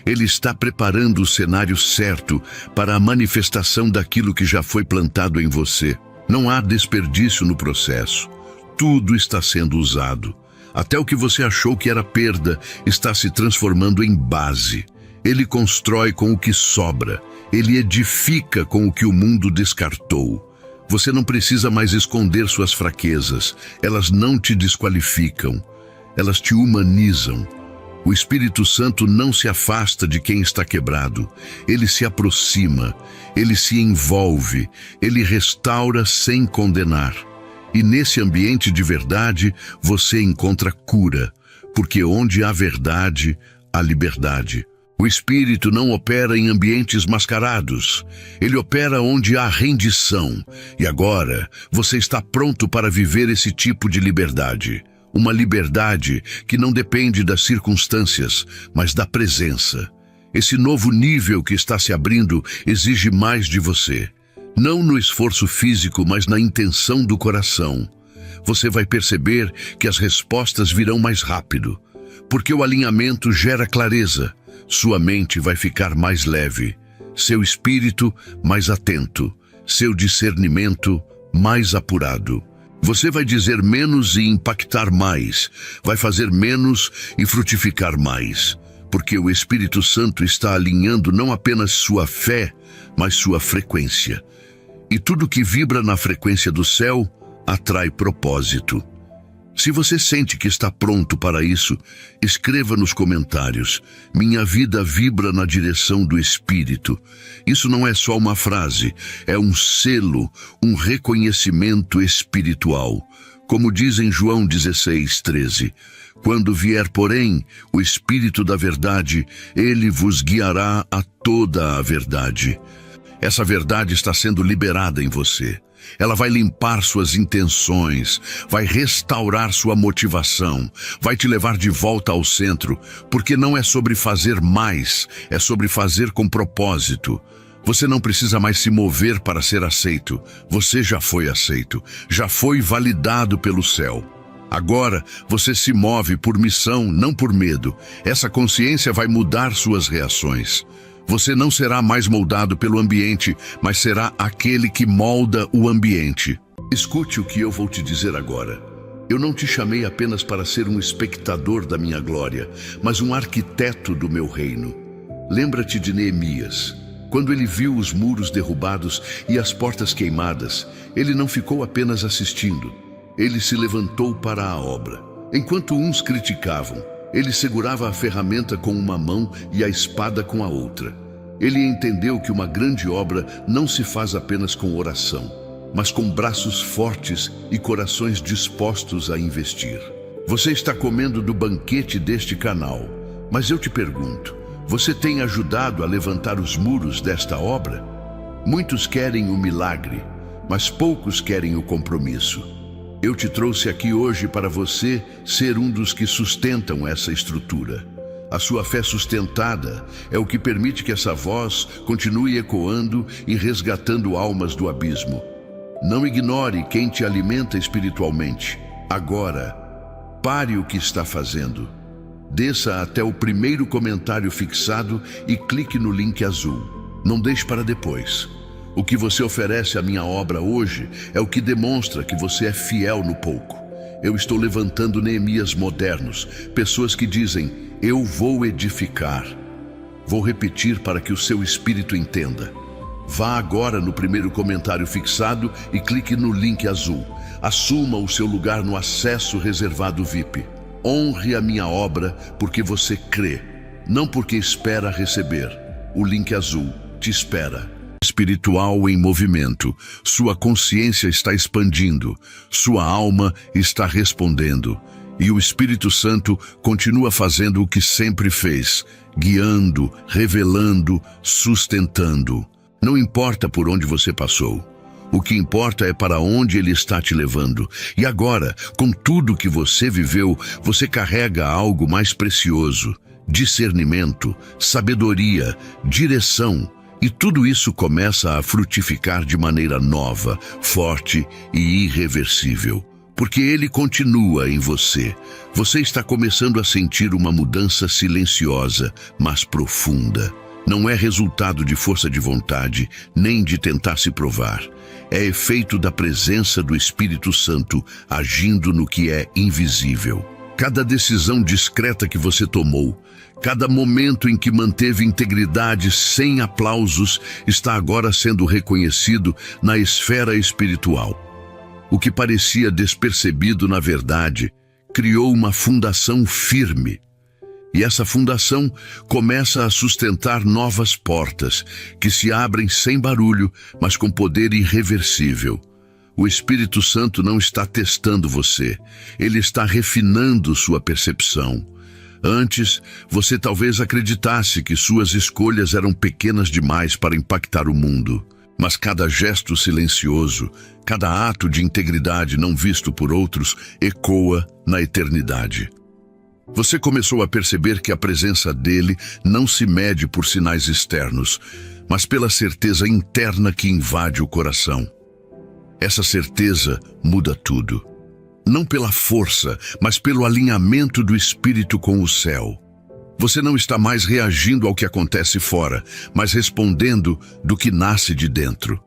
[SPEAKER 1] Ele está preparando o cenário certo para a manifestação daquilo que já foi plantado em você. Não há desperdício no processo. Tudo está sendo usado. Até o que você achou que era perda está se transformando em base. Ele constrói com o que sobra. Ele edifica com o que o mundo descartou. Você não precisa mais esconder suas fraquezas. Elas não te desqualificam. elas te humanizam. O Espírito Santo não se afasta de quem está quebrado. Ele se aproxima, ele se envolve, ele restaura sem condenar. E nesse ambiente de verdade, você encontra cura, porque onde há verdade, há liberdade. O Espírito não opera em ambientes mascarados. Ele opera onde há rendição. E agora, você está pronto para viver esse tipo de liberdade. Uma liberdade que não depende das circunstâncias, mas da presença. Esse novo nível que está se abrindo exige mais de você. Não no esforço físico, mas na intenção do coração. Você vai perceber que as respostas virão mais rápido, porque o alinhamento gera clareza. Sua mente vai ficar mais leve, seu espírito mais atento, seu discernimento mais apurado. Você vai dizer menos e impactar mais, vai fazer menos e frutificar mais, porque o Espírito Santo está alinhando não apenas sua fé, mas sua frequência. E tudo que vibra na frequência do céu atrai propósito. Se você sente que está pronto para isso, escreva nos comentários: minha vida vibra na direção do Espírito. Isso não é só uma frase, é um selo, um reconhecimento espiritual. Como diz em João 16:13, quando vier, porém, o Espírito da verdade, ele vos guiará a toda a verdade. Essa verdade está sendo liberada em você. Ela vai limpar suas intenções, vai restaurar sua motivação, vai te levar de volta ao centro, porque não é sobre fazer mais, é sobre fazer com propósito. Você não precisa mais se mover para ser aceito. Você já foi aceito, já foi validado pelo céu. Agora, você se move por missão, não por medo. Essa consciência vai mudar suas reações. Você não será mais moldado pelo ambiente, mas será aquele que molda o ambiente. Escute o que eu vou te dizer agora. Eu não te chamei apenas para ser um espectador da minha glória, mas um arquiteto do meu reino. Lembra-te de Neemias. Quando ele viu os muros derrubados e as portas queimadas, ele não ficou apenas assistindo. Ele se levantou para a obra. Enquanto uns criticavam, ele segurava a ferramenta com uma mão e a espada com a outra. Ele entendeu que uma grande obra não se faz apenas com oração, mas com braços fortes e corações dispostos a investir. Você está comendo do banquete deste canal, mas eu te pergunto, você tem ajudado a levantar os muros desta obra? Muitos querem o milagre, mas poucos querem o compromisso. Eu te trouxe aqui hoje para você ser um dos que sustentam essa estrutura. A sua fé sustentada é o que permite que essa voz continue ecoando e resgatando almas do abismo. Não ignore quem te alimenta espiritualmente. Agora, pare o que está fazendo. Desça até o primeiro comentário fixado e clique no link azul. Não deixe para depois. O que você oferece à minha obra hoje é o que demonstra que você é fiel no pouco. Eu estou levantando Neemias modernos, pessoas que dizem: eu vou edificar. Vou repetir para que o seu espírito entenda. Vá agora no primeiro comentário fixado e clique no link azul. Assuma o seu lugar no acesso reservado VIP. Honre a minha obra porque você crê, não porque espera receber. O link azul te espera. Espiritual em movimento, sua consciência está expandindo, sua alma está respondendo, e o Espírito Santo continua fazendo o que sempre fez, guiando, revelando, sustentando. Não importa por onde você passou, o que importa é para onde Ele está te levando. E agora, com tudo que você viveu, você carrega algo mais precioso: discernimento, sabedoria, direção. E tudo isso começa a frutificar de maneira nova, forte e irreversível. Porque Ele continua em você. Você está começando a sentir uma mudança silenciosa, mas profunda. Não é resultado de força de vontade, nem de tentar se provar. É efeito da presença do Espírito Santo agindo no que é invisível. Cada decisão discreta que você tomou, cada momento em que manteve integridade sem aplausos, está agora sendo reconhecido na esfera espiritual. O que parecia despercebido, na verdade, criou uma fundação firme. E essa fundação começa a sustentar novas portas, que se abrem sem barulho, mas com poder irreversível. O Espírito Santo não está testando você, ele está refinando sua percepção. Antes, você talvez acreditasse que suas escolhas eram pequenas demais para impactar o mundo. Mas cada gesto silencioso, cada ato de integridade não visto por outros, ecoa na eternidade. Você começou a perceber que a presença dele não se mede por sinais externos, mas pela certeza interna que invade o coração. Essa certeza muda tudo. Não pela força, mas pelo alinhamento do Espírito com o céu. Você não está mais reagindo ao que acontece fora, mas respondendo do que nasce de dentro.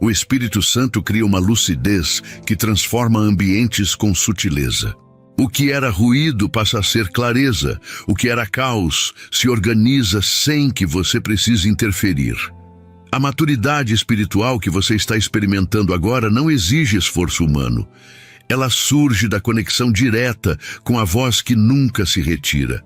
[SPEAKER 1] O Espírito Santo cria uma lucidez que transforma ambientes com sutileza. O que era ruído passa a ser clareza. O que era caos se organiza sem que você precise interferir. A maturidade espiritual que você está experimentando agora não exige esforço humano. Ela surge da conexão direta com a voz que nunca se retira.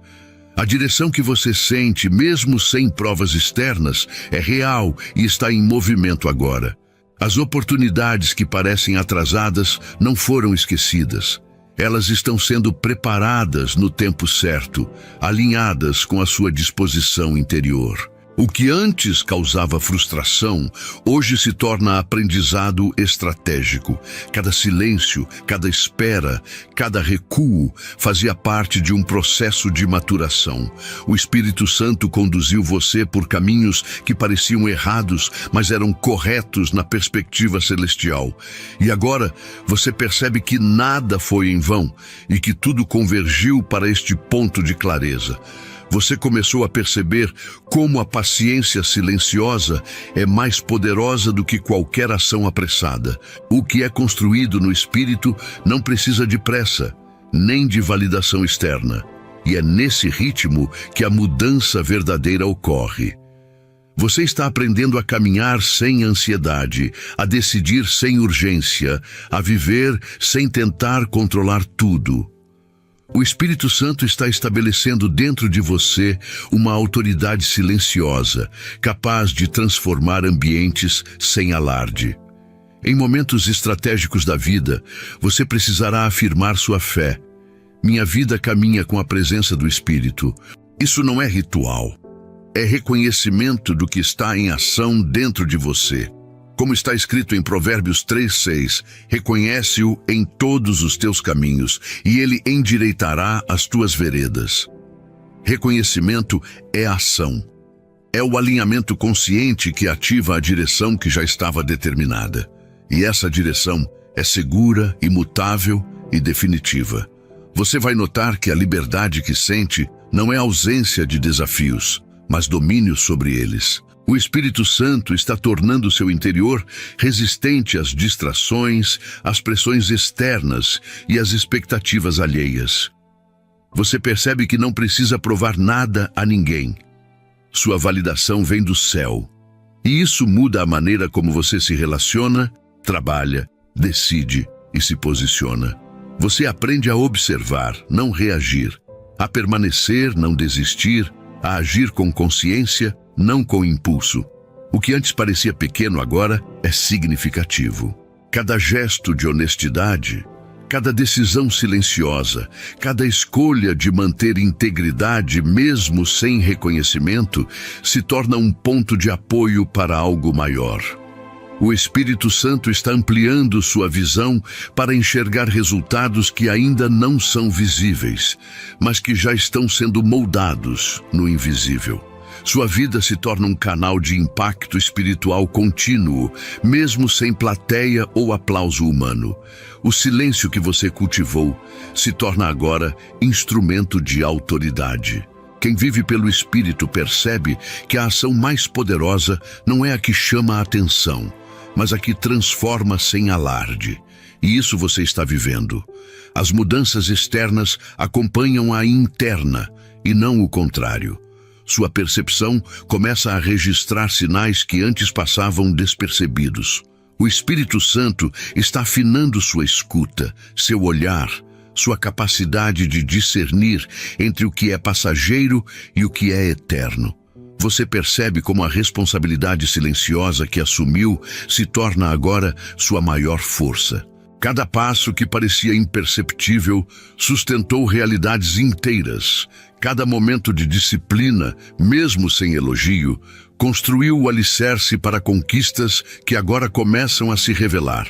[SPEAKER 1] A direção que você sente, mesmo sem provas externas, é real e está em movimento agora. As oportunidades que parecem atrasadas não foram esquecidas. Elas estão sendo preparadas no tempo certo, alinhadas com a sua disposição interior. O que antes causava frustração, hoje se torna aprendizado estratégico. Cada silêncio, cada espera, cada recuo fazia parte de um processo de maturação. O Espírito Santo conduziu você por caminhos que pareciam errados, mas eram corretos na perspectiva celestial. E agora você percebe que nada foi em vão e que tudo convergiu para este ponto de clareza. Você começou a perceber como a paciência silenciosa é mais poderosa do que qualquer ação apressada. O que é construído no Espírito não precisa de pressa, nem de validação externa. E é nesse ritmo que a mudança verdadeira ocorre. Você está aprendendo a caminhar sem ansiedade, a decidir sem urgência, a viver sem tentar controlar tudo. O Espírito Santo está estabelecendo dentro de você uma autoridade silenciosa, capaz de transformar ambientes sem alarde. Em momentos estratégicos da vida, você precisará afirmar sua fé. Minha vida caminha com a presença do Espírito. Isso não é ritual. É reconhecimento do que está em ação dentro de você. Como está escrito em Provérbios 3:6, reconhece-o em todos os teus caminhos, e ele endireitará as tuas veredas. Reconhecimento é ação. É o alinhamento consciente que ativa a direção que já estava determinada. E essa direção é segura, imutável e definitiva. Você vai notar que a liberdade que sente não é ausência de desafios, mas domínio sobre eles. O Espírito Santo está tornando seu interior resistente às distrações, às pressões externas e às expectativas alheias. Você percebe que não precisa provar nada a ninguém. Sua validação vem do céu. E isso muda a maneira como você se relaciona, trabalha, decide e se posiciona. Você aprende a observar, não reagir, a permanecer, não desistir, a agir com consciência, não com impulso. O que antes parecia pequeno agora é significativo. Cada gesto de honestidade, cada decisão silenciosa, cada escolha de manter integridade mesmo sem reconhecimento, se torna um ponto de apoio para algo maior. O Espírito Santo está ampliando sua visão para enxergar resultados que ainda não são visíveis, mas que já estão sendo moldados no invisível. Sua vida se torna um canal de impacto espiritual contínuo, mesmo sem plateia ou aplauso humano. O silêncio que você cultivou se torna agora instrumento de autoridade. Quem vive pelo Espírito percebe que a ação mais poderosa não é a que chama a atenção, mas a que transforma sem alarde. E isso você está vivendo. As mudanças externas acompanham a interna, e não o contrário. Sua percepção começa a registrar sinais que antes passavam despercebidos. O Espírito Santo está afinando sua escuta, seu olhar, sua capacidade de discernir entre o que é passageiro e o que é eterno. Você percebe como a responsabilidade silenciosa que assumiu se torna agora sua maior força. Cada passo que parecia imperceptível sustentou realidades inteiras. Cada momento de disciplina, mesmo sem elogio, construiu o alicerce para conquistas que agora começam a se revelar.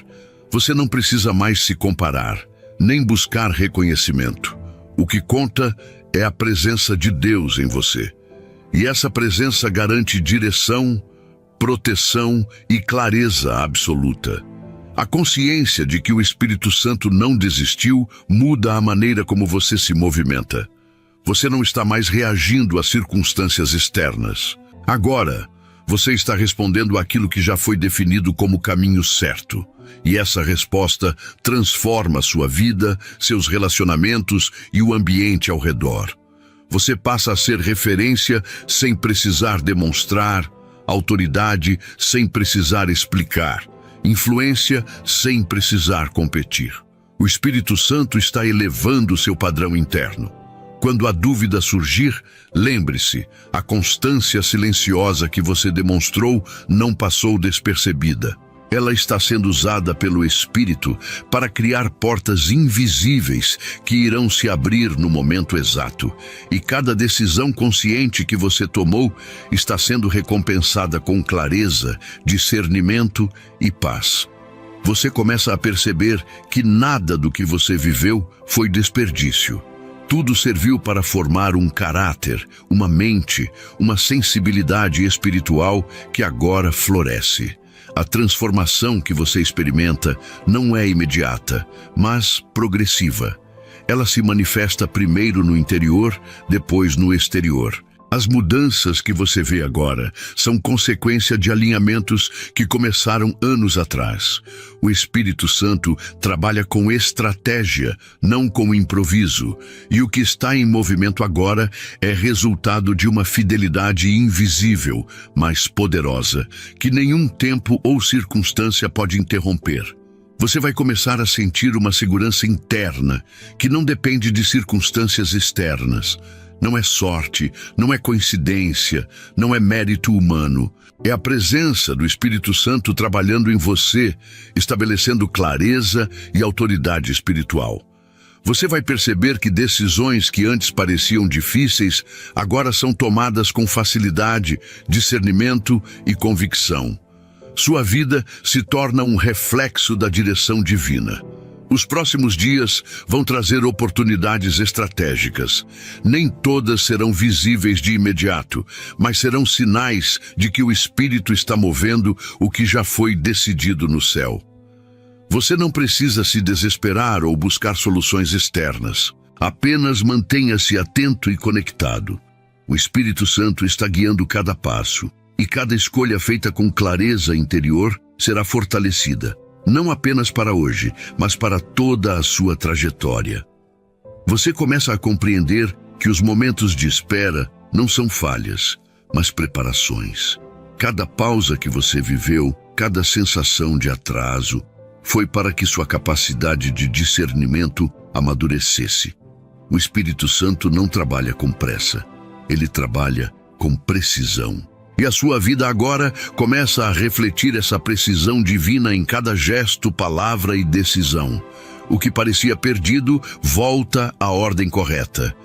[SPEAKER 1] Você não precisa mais se comparar, nem buscar reconhecimento. O que conta é a presença de Deus em você. E essa presença garante direção, proteção e clareza absoluta. A consciência de que o Espírito Santo não desistiu muda a maneira como você se movimenta. Você não está mais reagindo às circunstâncias externas. Agora, você está respondendo àquilo que já foi definido como o caminho certo. E essa resposta transforma sua vida, seus relacionamentos e o ambiente ao redor. Você passa a ser referência sem precisar demonstrar, autoridade sem precisar explicar, influência sem precisar competir. O Espírito Santo está elevando seu padrão interno. Quando a dúvida surgir, lembre-se, a constância silenciosa que você demonstrou não passou despercebida. Ela está sendo usada pelo Espírito para criar portas invisíveis que irão se abrir no momento exato. E cada decisão consciente que você tomou está sendo recompensada com clareza, discernimento e paz. Você começa a perceber que nada do que você viveu foi desperdício. Tudo serviu para formar um caráter, uma mente, uma sensibilidade espiritual que agora floresce. A transformação que você experimenta não é imediata, mas progressiva. Ela se manifesta primeiro no interior, depois no exterior. As mudanças que você vê agora são consequência de alinhamentos que começaram anos atrás. O Espírito Santo trabalha com estratégia, não com improviso. E o que está em movimento agora é resultado de uma fidelidade invisível, mas poderosa, que nenhum tempo ou circunstância pode interromper. Você vai começar a sentir uma segurança interna, que não depende de circunstâncias externas. Não é sorte, não é coincidência, não é mérito humano. É a presença do Espírito Santo trabalhando em você, estabelecendo clareza e autoridade espiritual. Você vai perceber que decisões que antes pareciam difíceis, agora são tomadas com facilidade, discernimento e convicção. Sua vida se torna um reflexo da direção divina. Os próximos dias vão trazer oportunidades estratégicas. Nem todas serão visíveis de imediato, mas serão sinais de que o Espírito está movendo o que já foi decidido no céu. Você não precisa se desesperar ou buscar soluções externas. Apenas mantenha-se atento e conectado. O Espírito Santo está guiando cada passo, e cada escolha feita com clareza interior será fortalecida. Não apenas para hoje, mas para toda a sua trajetória. Você começa a compreender que os momentos de espera não são falhas, mas preparações. Cada pausa que você viveu, cada sensação de atraso, foi para que sua capacidade de discernimento amadurecesse. O Espírito Santo não trabalha com pressa, ele trabalha com precisão. E a sua vida agora começa a refletir essa precisão divina em cada gesto, palavra e decisão. O que parecia perdido volta à ordem correta.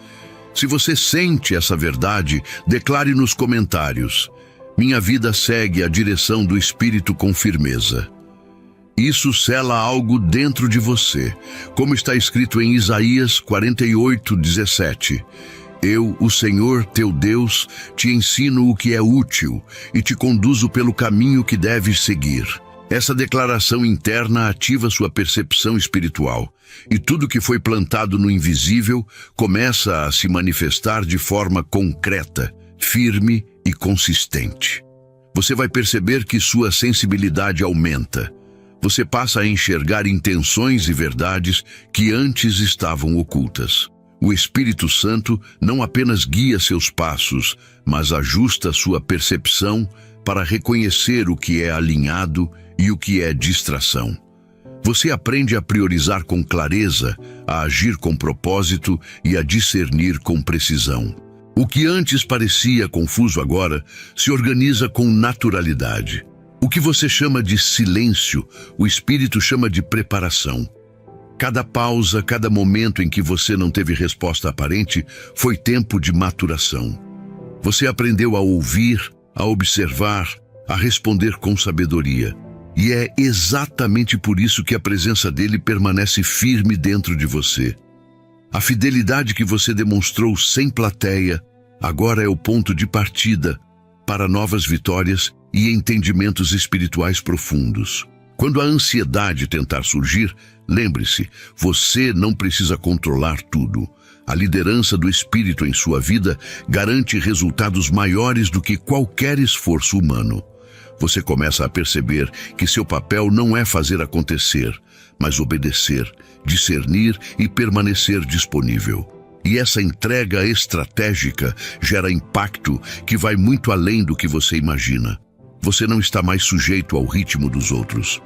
[SPEAKER 1] Se você sente essa verdade, declare nos comentários: minha vida segue a direção do Espírito com firmeza. Isso sela algo dentro de você, como está escrito em Isaías 48:17. Eu, o Senhor, teu Deus, te ensino o que é útil e te conduzo pelo caminho que deves seguir. Essa declaração interna ativa sua percepção espiritual, e tudo que foi plantado no invisível começa a se manifestar de forma concreta, firme e consistente. Você vai perceber que sua sensibilidade aumenta. Você passa a enxergar intenções e verdades que antes estavam ocultas. O Espírito Santo não apenas guia seus passos, mas ajusta sua percepção para reconhecer o que é alinhado e o que é distração. Você aprende a priorizar com clareza, a agir com propósito e a discernir com precisão. O que antes parecia confuso agora se organiza com naturalidade. O que você chama de silêncio, o Espírito chama de preparação. Cada pausa, cada momento em que você não teve resposta aparente foi tempo de maturação. Você aprendeu a ouvir, a observar, a responder com sabedoria. E é exatamente por isso que a presença dele permanece firme dentro de você. A fidelidade que você demonstrou sem plateia, agora é o ponto de partida para novas vitórias e entendimentos espirituais profundos. Quando a ansiedade tentar surgir, lembre-se, você não precisa controlar tudo. A liderança do Espírito em sua vida garante resultados maiores do que qualquer esforço humano. Você começa a perceber que seu papel não é fazer acontecer, mas obedecer, discernir e permanecer disponível. E essa entrega estratégica gera impacto que vai muito além do que você imagina. Você não está mais sujeito ao ritmo dos outros.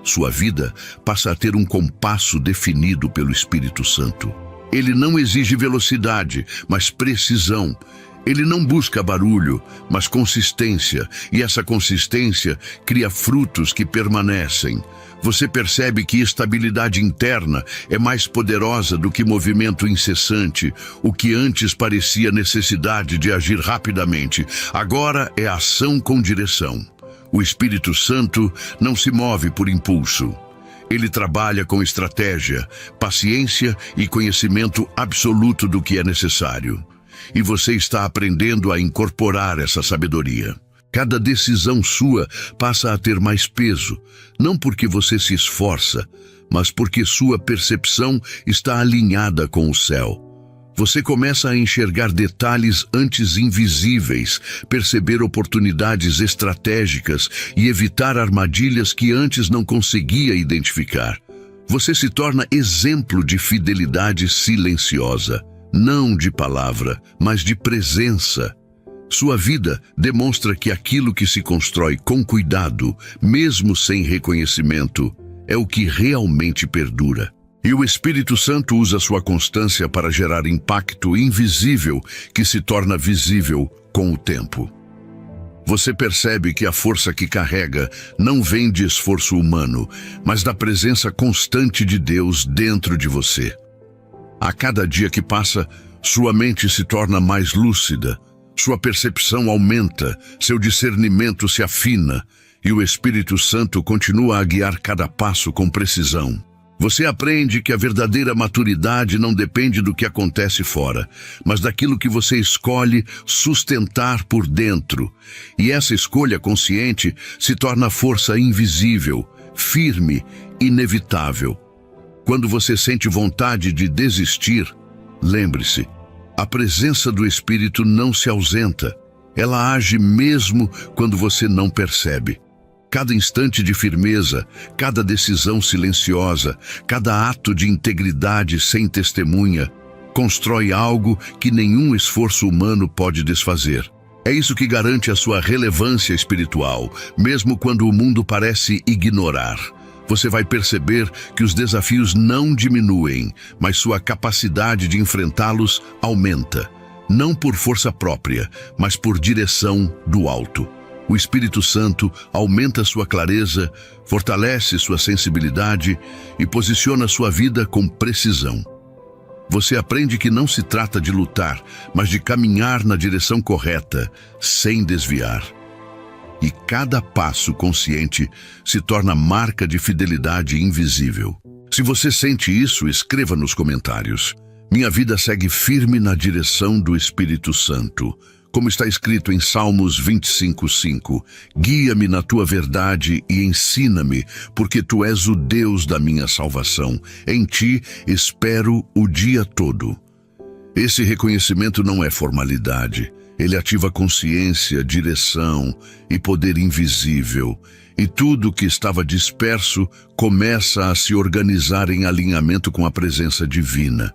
[SPEAKER 1] Sua vida passa a ter um compasso definido pelo Espírito Santo. Ele não exige velocidade, mas precisão. Ele não busca barulho, mas consistência, e essa consistência cria frutos que permanecem. Você percebe que estabilidade interna é mais poderosa do que movimento incessante. O que antes parecia necessidade de agir rapidamente, agora é ação com direção. O Espírito Santo não se move por impulso. Ele trabalha com estratégia, paciência e conhecimento absoluto do que é necessário. E você está aprendendo a incorporar essa sabedoria. Cada decisão sua passa a ter mais peso, não porque você se esforça, mas porque sua percepção está alinhada com o céu. Você começa a enxergar detalhes antes invisíveis, perceber oportunidades estratégicas e evitar armadilhas que antes não conseguia identificar. Você se torna exemplo de fidelidade silenciosa. Não de palavra, mas de presença. Sua vida demonstra que aquilo que se constrói com cuidado, mesmo sem reconhecimento, é o que realmente perdura. E o Espírito Santo usa sua constância para gerar impacto invisível que se torna visível com o tempo. Você percebe que a força que carrega não vem de esforço humano, mas da presença constante de Deus dentro de você. A cada dia que passa, sua mente se torna mais lúcida, sua percepção aumenta, seu discernimento se afina e o Espírito Santo continua a guiar cada passo com precisão. Você aprende que a verdadeira maturidade não depende do que acontece fora, mas daquilo que você escolhe sustentar por dentro. E essa escolha consciente se torna força invisível, firme, inevitável. Quando você sente vontade de desistir, lembre-se, a presença do Espírito não se ausenta. Ela age mesmo quando você não percebe. Cada instante de firmeza, cada decisão silenciosa, cada ato de integridade sem testemunha, constrói algo que nenhum esforço humano pode desfazer. É isso que garante a sua relevância espiritual, mesmo quando o mundo parece ignorar. Você vai perceber que os desafios não diminuem, mas sua capacidade de enfrentá-los aumenta. Não por força própria, mas por direção do alto. O Espírito Santo aumenta sua clareza, fortalece sua sensibilidade e posiciona sua vida com precisão. Você aprende que não se trata de lutar, mas de caminhar na direção correta, sem desviar. E cada passo consciente se torna marca de fidelidade invisível. Se você sente isso, escreva nos comentários. Minha vida segue firme na direção do Espírito Santo. Como está escrito em Salmos 25:5, guia-me na tua verdade e ensina-me, porque tu és o Deus da minha salvação. Em ti espero o dia todo. Esse reconhecimento não é formalidade. Ele ativa consciência, direção e poder invisível. E tudo que estava disperso começa a se organizar em alinhamento com a presença divina.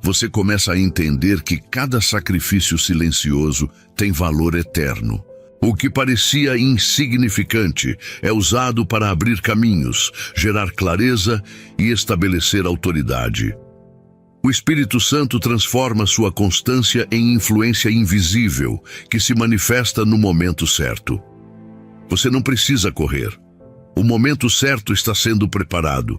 [SPEAKER 1] Você começa a entender que cada sacrifício silencioso tem valor eterno. O que parecia insignificante é usado para abrir caminhos, gerar clareza e estabelecer autoridade. O Espírito Santo transforma sua constância em influência invisível, que se manifesta no momento certo. Você não precisa correr. O momento certo está sendo preparado.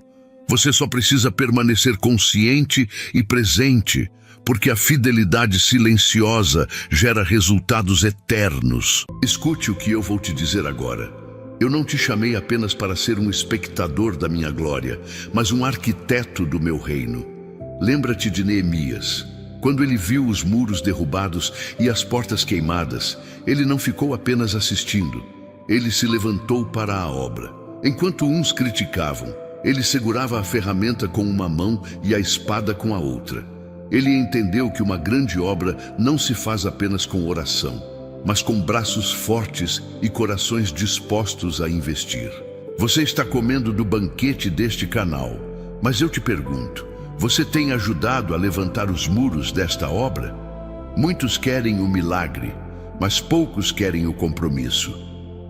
[SPEAKER 1] Você só precisa permanecer consciente e presente, porque a fidelidade silenciosa gera resultados eternos. Escute o que eu vou te dizer agora. Eu não te chamei apenas para ser um espectador da minha glória, mas um arquiteto do meu reino. Lembra-te de Neemias. Quando ele viu os muros derrubados e as portas queimadas, ele não ficou apenas assistindo. Ele se levantou para a obra. Enquanto uns criticavam, ele segurava a ferramenta com uma mão e a espada com a outra. Ele entendeu que uma grande obra não se faz apenas com oração, mas com braços fortes e corações dispostos a investir. Você está comendo do banquete deste canal, mas eu te pergunto, você tem ajudado a levantar os muros desta obra? Muitos querem o milagre, mas poucos querem o compromisso.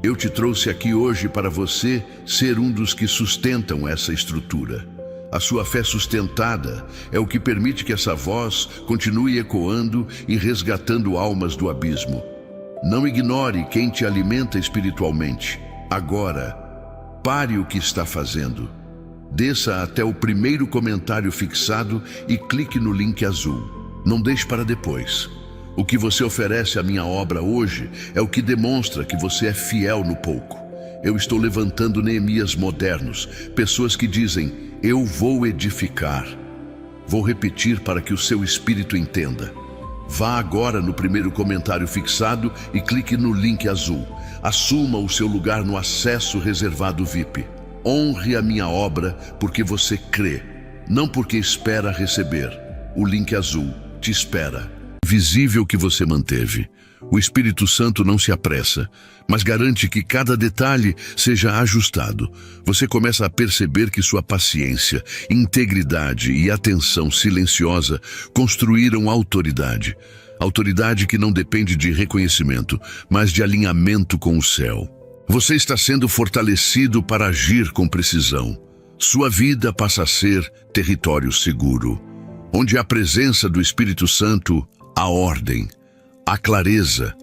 [SPEAKER 1] Eu te trouxe aqui hoje para você ser um dos que sustentam essa estrutura. A sua fé sustentada é o que permite que essa voz continue ecoando e resgatando almas do abismo. Não ignore quem te alimenta espiritualmente. Agora, pare o que está fazendo. Desça até o primeiro comentário fixado e clique no link azul. Não deixe para depois. O que você oferece à minha obra hoje é o que demonstra que você é fiel no pouco. Eu estou levantando Neemias modernos, pessoas que dizem: eu vou edificar. Vou repetir para que o seu espírito entenda. Vá agora no primeiro comentário fixado e clique no link azul. Assuma o seu lugar no acesso reservado VIP. Honre a minha obra porque você crê, não porque espera receber. O link azul te espera. Visível que você manteve. O Espírito Santo não se apressa, mas garante que cada detalhe seja ajustado. Você começa a perceber que sua paciência, integridade e atenção silenciosa construíram autoridade. Autoridade que não depende de reconhecimento, mas de alinhamento com o céu. Você está sendo fortalecido para agir com precisão. Sua vida passa a ser território seguro, onde a presença do Espírito Santo, a ordem, a clareza,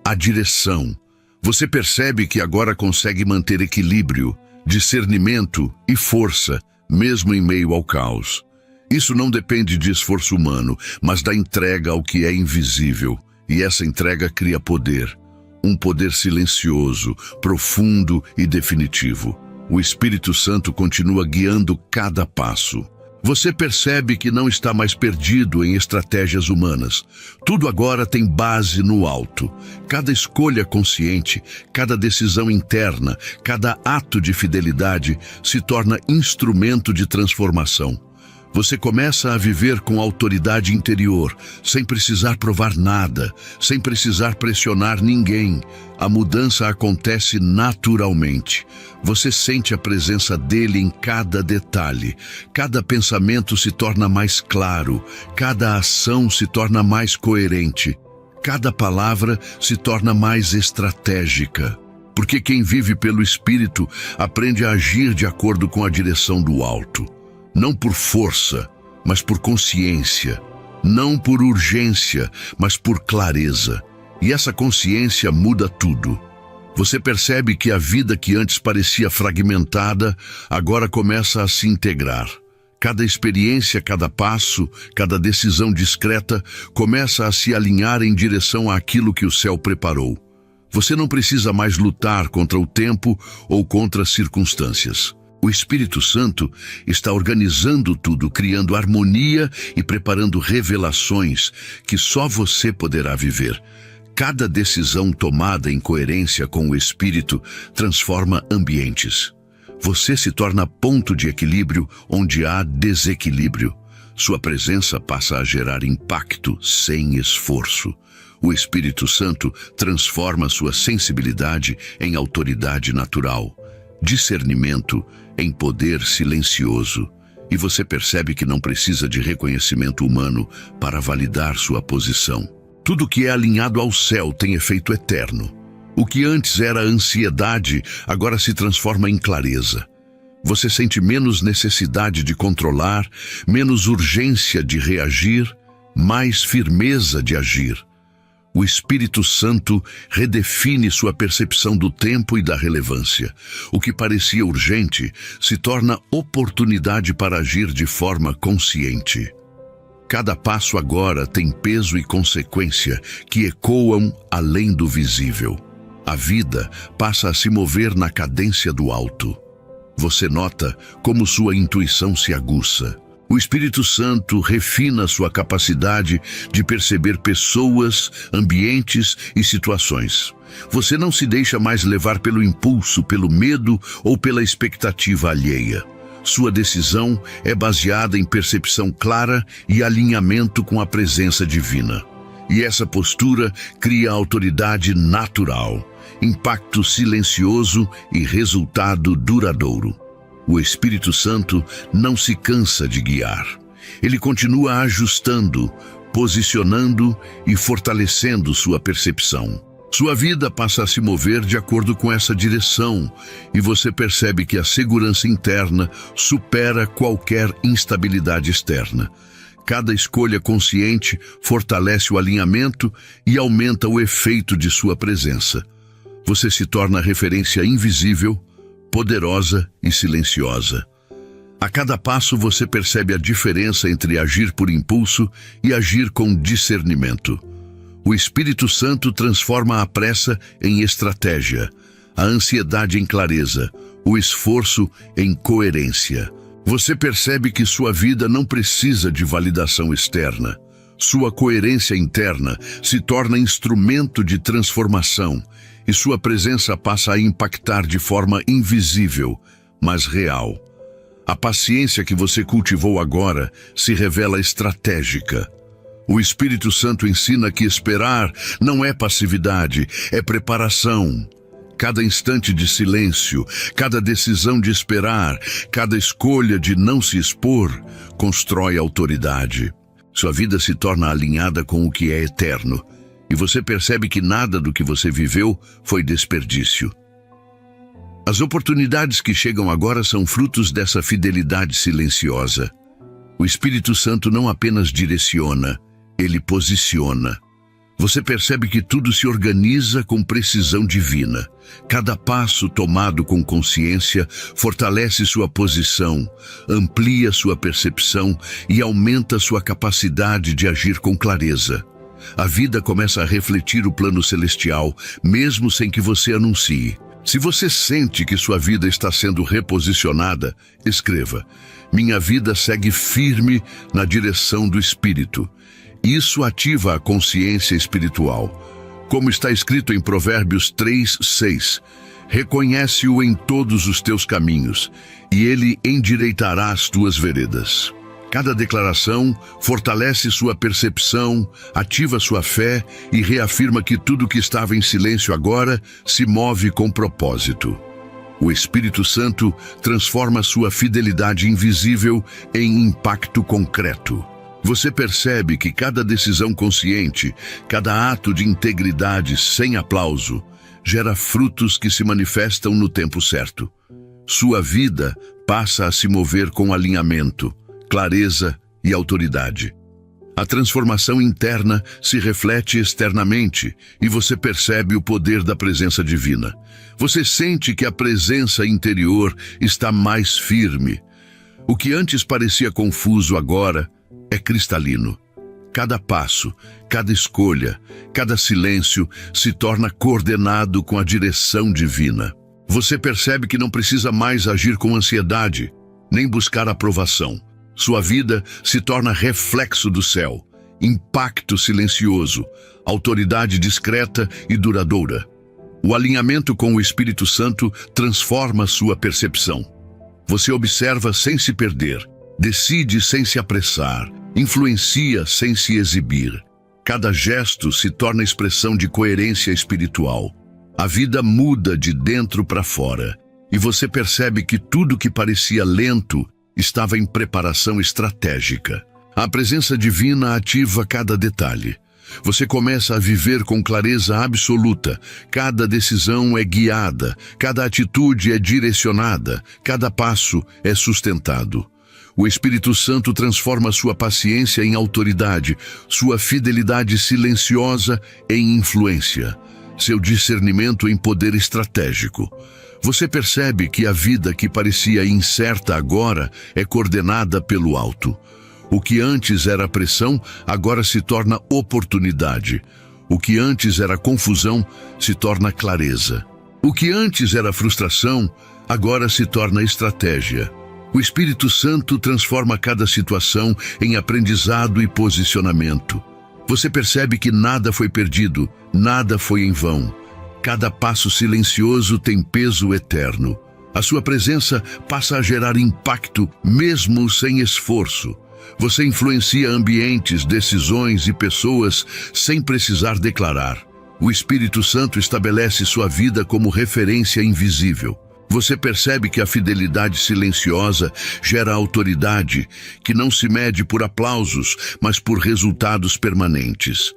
[SPEAKER 1] a direção. Você percebe que agora consegue manter equilíbrio, discernimento e força, mesmo em meio ao caos. Isso não depende de esforço humano, mas da entrega ao que é invisível. E essa entrega cria poder. Um poder silencioso, profundo e definitivo. O Espírito Santo continua guiando cada passo. Você percebe que não está mais perdido em estratégias humanas. Tudo agora tem base no alto. Cada escolha consciente, cada decisão interna, cada ato de fidelidade se torna instrumento de transformação. Você começa a viver com autoridade interior, sem precisar provar nada, sem precisar pressionar ninguém. A mudança acontece naturalmente. Você sente a presença dele em cada detalhe. Cada pensamento se torna mais claro, cada ação se torna mais coerente, cada palavra se torna mais estratégica. Porque quem vive pelo Espírito aprende a agir de acordo com a direção do alto. Não por força, mas por consciência. Não por urgência, mas por clareza. E essa consciência muda tudo. Você percebe que a vida que antes parecia fragmentada, agora começa a se integrar. Cada experiência, cada passo, cada decisão discreta começa a se alinhar em direção àquilo que o céu preparou. Você não precisa mais lutar contra o tempo ou contra as circunstâncias. O Espírito Santo está organizando tudo, criando harmonia e preparando revelações que só você poderá viver. Cada decisão tomada em coerência com o Espírito transforma ambientes. Você se torna ponto de equilíbrio onde há desequilíbrio. Sua presença passa a gerar impacto sem esforço. O Espírito Santo transforma sua sensibilidade em autoridade natural, discernimento em poder silencioso, e você percebe que não precisa de reconhecimento humano para validar sua posição. Tudo que é alinhado ao céu tem efeito eterno. O que antes era ansiedade, agora se transforma em clareza. Você sente menos necessidade de controlar, menos urgência de reagir, mais firmeza de agir. O Espírito Santo redefine sua percepção do tempo e da relevância. O que parecia urgente se torna oportunidade para agir de forma consciente. Cada passo agora tem peso e consequência que ecoam além do visível. A vida passa a se mover na cadência do alto. Você nota como sua intuição se aguça. O Espírito Santo refina sua capacidade de perceber pessoas, ambientes e situações. Você não se deixa mais levar pelo impulso, pelo medo ou pela expectativa alheia. Sua decisão é baseada em percepção clara e alinhamento com a presença divina. E essa postura cria autoridade natural, impacto silencioso e resultado duradouro. O Espírito Santo não se cansa de guiar. Ele continua ajustando, posicionando e fortalecendo sua percepção. Sua vida passa a se mover de acordo com essa direção e você percebe que a segurança interna supera qualquer instabilidade externa. Cada escolha consciente fortalece o alinhamento e aumenta o efeito de sua presença. Você se torna referência invisível, poderosa e silenciosa. A cada passo você percebe a diferença entre agir por impulso e agir com discernimento. O Espírito Santo transforma a pressa em estratégia, a ansiedade em clareza, o esforço em coerência. Você percebe que sua vida não precisa de validação externa. Sua coerência interna se torna instrumento de transformação e sua presença passa a impactar de forma invisível, mas real. A paciência que você cultivou agora se revela estratégica. O Espírito Santo ensina que esperar não é passividade, é preparação. Cada instante de silêncio, cada decisão de esperar, cada escolha de não se expor, constrói autoridade. Sua vida se torna alinhada com o que é eterno, e você percebe que nada do que você viveu foi desperdício. As oportunidades que chegam agora são frutos dessa fidelidade silenciosa. O Espírito Santo não apenas direciona, ele posiciona. Você percebe que tudo se organiza com precisão divina. Cada passo tomado com consciência fortalece sua posição, amplia sua percepção e aumenta sua capacidade de agir com clareza. A vida começa a refletir o plano celestial, mesmo sem que você anuncie. Se você sente que sua vida está sendo reposicionada, escreva: minha vida segue firme na direção do Espírito. Isso ativa a consciência espiritual. Como está escrito em Provérbios 3:6, reconhece-o em todos os teus caminhos, e ele endireitará as tuas veredas. Cada declaração fortalece sua percepção, ativa sua fé e reafirma que tudo que estava em silêncio agora se move com propósito. O Espírito Santo transforma sua fidelidade invisível em impacto concreto. Você percebe que cada decisão consciente, cada ato de integridade sem aplauso, gera frutos que se manifestam no tempo certo. Sua vida passa a se mover com alinhamento, clareza e autoridade. A transformação interna se reflete externamente e você percebe o poder da presença divina. Você sente que a presença interior está mais firme. O que antes parecia confuso agora é cristalino. Cada passo, cada escolha, cada silêncio se torna coordenado com a direção divina. Você percebe que não precisa mais agir com ansiedade, nem buscar aprovação. Sua vida se torna reflexo do céu, impacto silencioso, autoridade discreta e duradoura. O alinhamento com o Espírito Santo transforma sua percepção. Você observa sem se perder, decide sem se apressar, influencia sem se exibir. Cada gesto se torna expressão de coerência espiritual. A vida muda de dentro para fora, e você percebe que tudo que parecia lento estava em preparação estratégica. A presença divina ativa cada detalhe. Você começa a viver com clareza absoluta. Cada decisão é guiada, cada atitude é direcionada, cada passo é sustentado. O Espírito Santo transforma sua paciência em autoridade, sua fidelidade silenciosa em influência, seu discernimento em poder estratégico. Você percebe que a vida que parecia incerta agora é coordenada pelo alto. O que antes era pressão, agora se torna oportunidade. O que antes era confusão, se torna clareza. O que antes era frustração, agora se torna estratégia. O Espírito Santo transforma cada situação em aprendizado e posicionamento. Você percebe que nada foi perdido, nada foi em vão. Cada passo silencioso tem peso eterno. A sua presença passa a gerar impacto, mesmo sem esforço. Você influencia ambientes, decisões e pessoas sem precisar declarar. O Espírito Santo estabelece sua vida como referência invisível. Você percebe que a fidelidade silenciosa gera autoridade, que não se mede por aplausos, mas por resultados permanentes.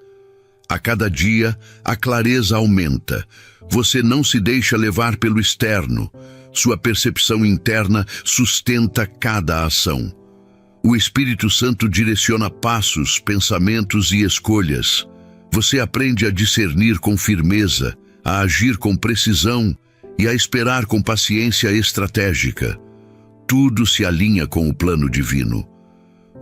[SPEAKER 1] A cada dia, a clareza aumenta. Você não se deixa levar pelo externo. Sua percepção interna sustenta cada ação. O Espírito Santo direciona passos, pensamentos e escolhas. Você aprende a discernir com firmeza, a agir com precisão e a esperar com paciência estratégica. Tudo se alinha com o plano divino.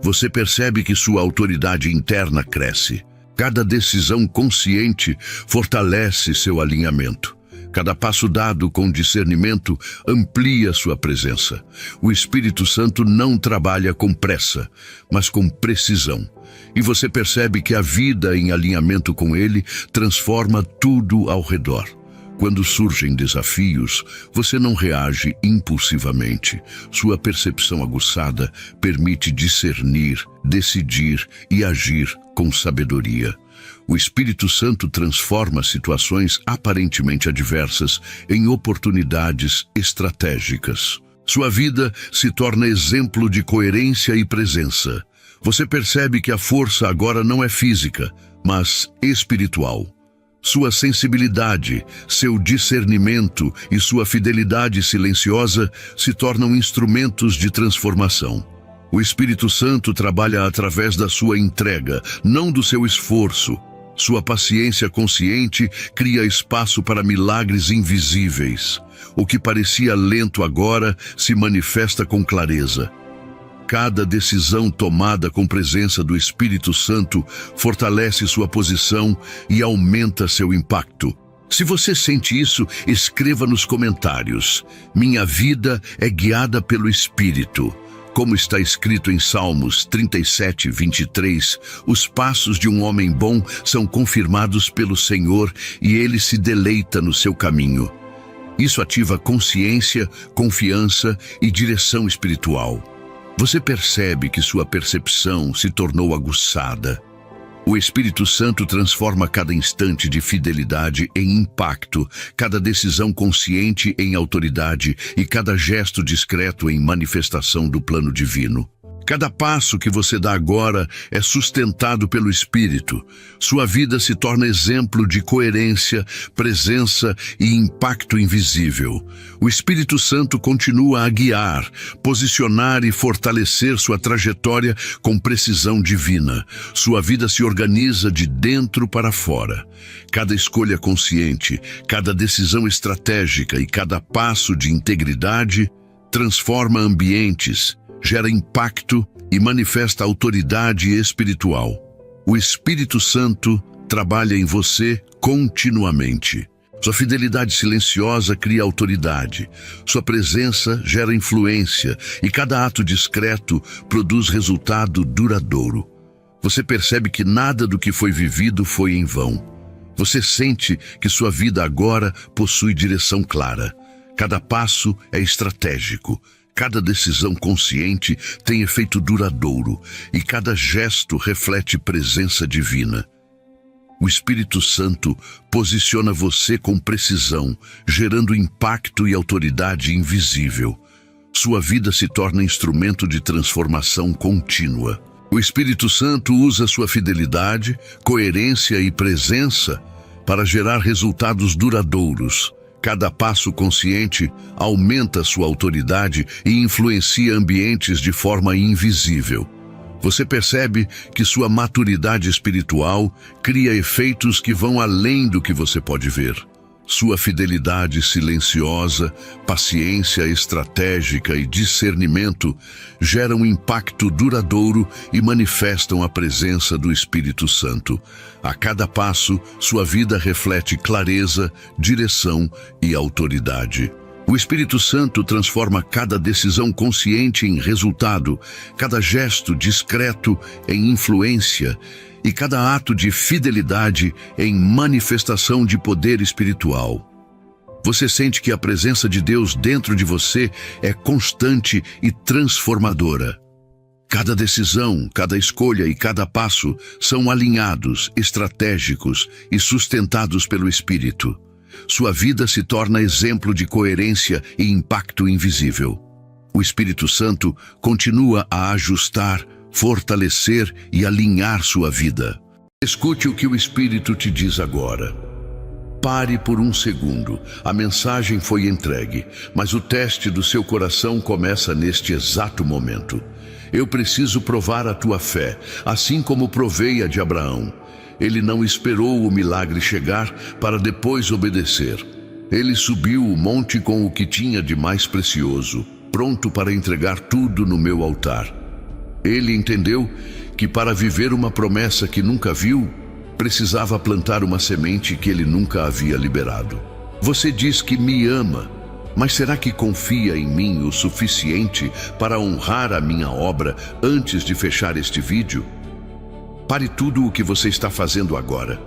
[SPEAKER 1] Você percebe que sua autoridade interna cresce. Cada decisão consciente fortalece seu alinhamento. Cada passo dado com discernimento amplia sua presença. O Espírito Santo não trabalha com pressa, mas com precisão. E você percebe que a vida em alinhamento com ele transforma tudo ao redor. Quando surgem desafios, você não reage impulsivamente. Sua percepção aguçada permite discernir, decidir e agir com sabedoria. O Espírito Santo transforma situações aparentemente adversas em oportunidades estratégicas. Sua vida se torna exemplo de coerência e presença. Você percebe que a força agora não é física, mas espiritual. Sua sensibilidade, seu discernimento e sua fidelidade silenciosa se tornam instrumentos de transformação. O Espírito Santo trabalha através da sua entrega, não do seu esforço. Sua paciência consciente cria espaço para milagres invisíveis. O que parecia lento agora se manifesta com clareza. Cada decisão tomada com presença do Espírito Santo fortalece sua posição e aumenta seu impacto. Se você sente isso, escreva nos comentários. Minha vida é guiada pelo Espírito. Como está escrito em Salmos 37, 23, os passos de um homem bom são confirmados pelo Senhor e ele se deleita no seu caminho. Isso ativa consciência, confiança e direção espiritual. Você percebe que sua percepção se tornou aguçada. O Espírito Santo transforma cada instante de fidelidade em impacto, cada decisão consciente em autoridade e cada gesto discreto em manifestação do plano divino. Cada passo que você dá agora é sustentado pelo Espírito. Sua vida se torna exemplo de coerência, presença e impacto invisível. O Espírito Santo continua a guiar, posicionar e fortalecer sua trajetória com precisão divina. Sua vida se organiza de dentro para fora. Cada escolha consciente, cada decisão estratégica e cada passo de integridade transforma ambientes, gera impacto e manifesta autoridade espiritual. O Espírito Santo trabalha em você continuamente. Sua fidelidade silenciosa cria autoridade. Sua presença gera influência e cada ato discreto produz resultado duradouro. Você percebe que nada do que foi vivido foi em vão. Você sente que sua vida agora possui direção clara. Cada passo é estratégico. Cada decisão consciente tem efeito duradouro e cada gesto reflete presença divina. O Espírito Santo posiciona você com precisão, gerando impacto e autoridade invisível. Sua vida se torna instrumento de transformação contínua. O Espírito Santo usa sua fidelidade, coerência e presença para gerar resultados duradouros. Cada passo consciente aumenta sua autoridade e influencia ambientes de forma invisível. Você percebe que sua maturidade espiritual cria efeitos que vão além do que você pode ver. Sua fidelidade silenciosa, paciência estratégica e discernimento geram um impacto duradouro e manifestam a presença do Espírito Santo. A cada passo, sua vida reflete clareza, direção e autoridade. O Espírito Santo transforma cada decisão consciente em resultado, cada gesto discreto em influência e cada ato de fidelidade em manifestação de poder espiritual. Você sente que a presença de Deus dentro de você é constante e transformadora. Cada decisão, cada escolha e cada passo são alinhados, estratégicos e sustentados pelo Espírito. Sua vida se torna exemplo de coerência e impacto invisível. O Espírito Santo continua a ajustar, fortalecer e alinhar sua vida. Escute o que o Espírito te diz agora. Pare por um segundo. A mensagem foi entregue, mas o teste do seu coração começa neste exato momento. Eu preciso provar a tua fé, assim como provei a de Abraão. Ele não esperou o milagre chegar para depois obedecer. Ele subiu o monte com o que tinha de mais precioso, pronto para entregar tudo no meu altar. Ele entendeu que para viver uma promessa que nunca viu, precisava plantar uma semente que ele nunca havia liberado. Você diz que me ama, mas será que confia em mim o suficiente para honrar a minha obra antes de fechar este vídeo? Pare tudo o que você está fazendo agora.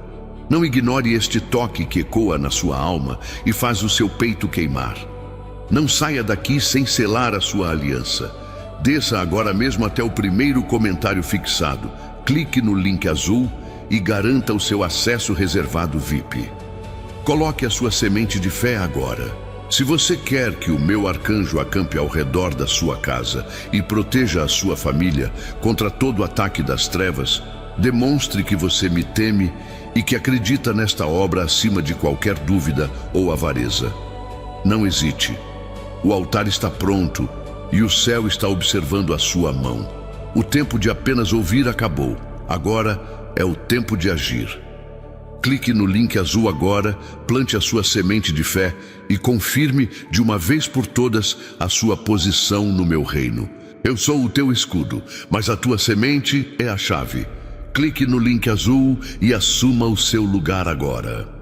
[SPEAKER 1] Não ignore este toque que ecoa na sua alma e faz o seu peito queimar. Não saia daqui sem selar a sua aliança. Desça agora mesmo até o primeiro comentário fixado. Clique no link azul e garanta o seu acesso reservado VIP. Coloque a sua semente de fé agora. Se você quer que o meu arcanjo acampe ao redor da sua casa e proteja a sua família contra todo ataque das trevas, demonstre que você me teme e que acredita nesta obra acima de qualquer dúvida ou avareza. Não hesite. O altar está pronto e o céu está observando a sua mão. O tempo de apenas ouvir acabou. Agora é o tempo de agir. Clique no link azul agora, plante a sua semente de fé e confirme de uma vez por todas a sua posição no meu reino. Eu sou o teu escudo, mas a tua semente é a chave. Clique no link azul e assuma o seu lugar agora.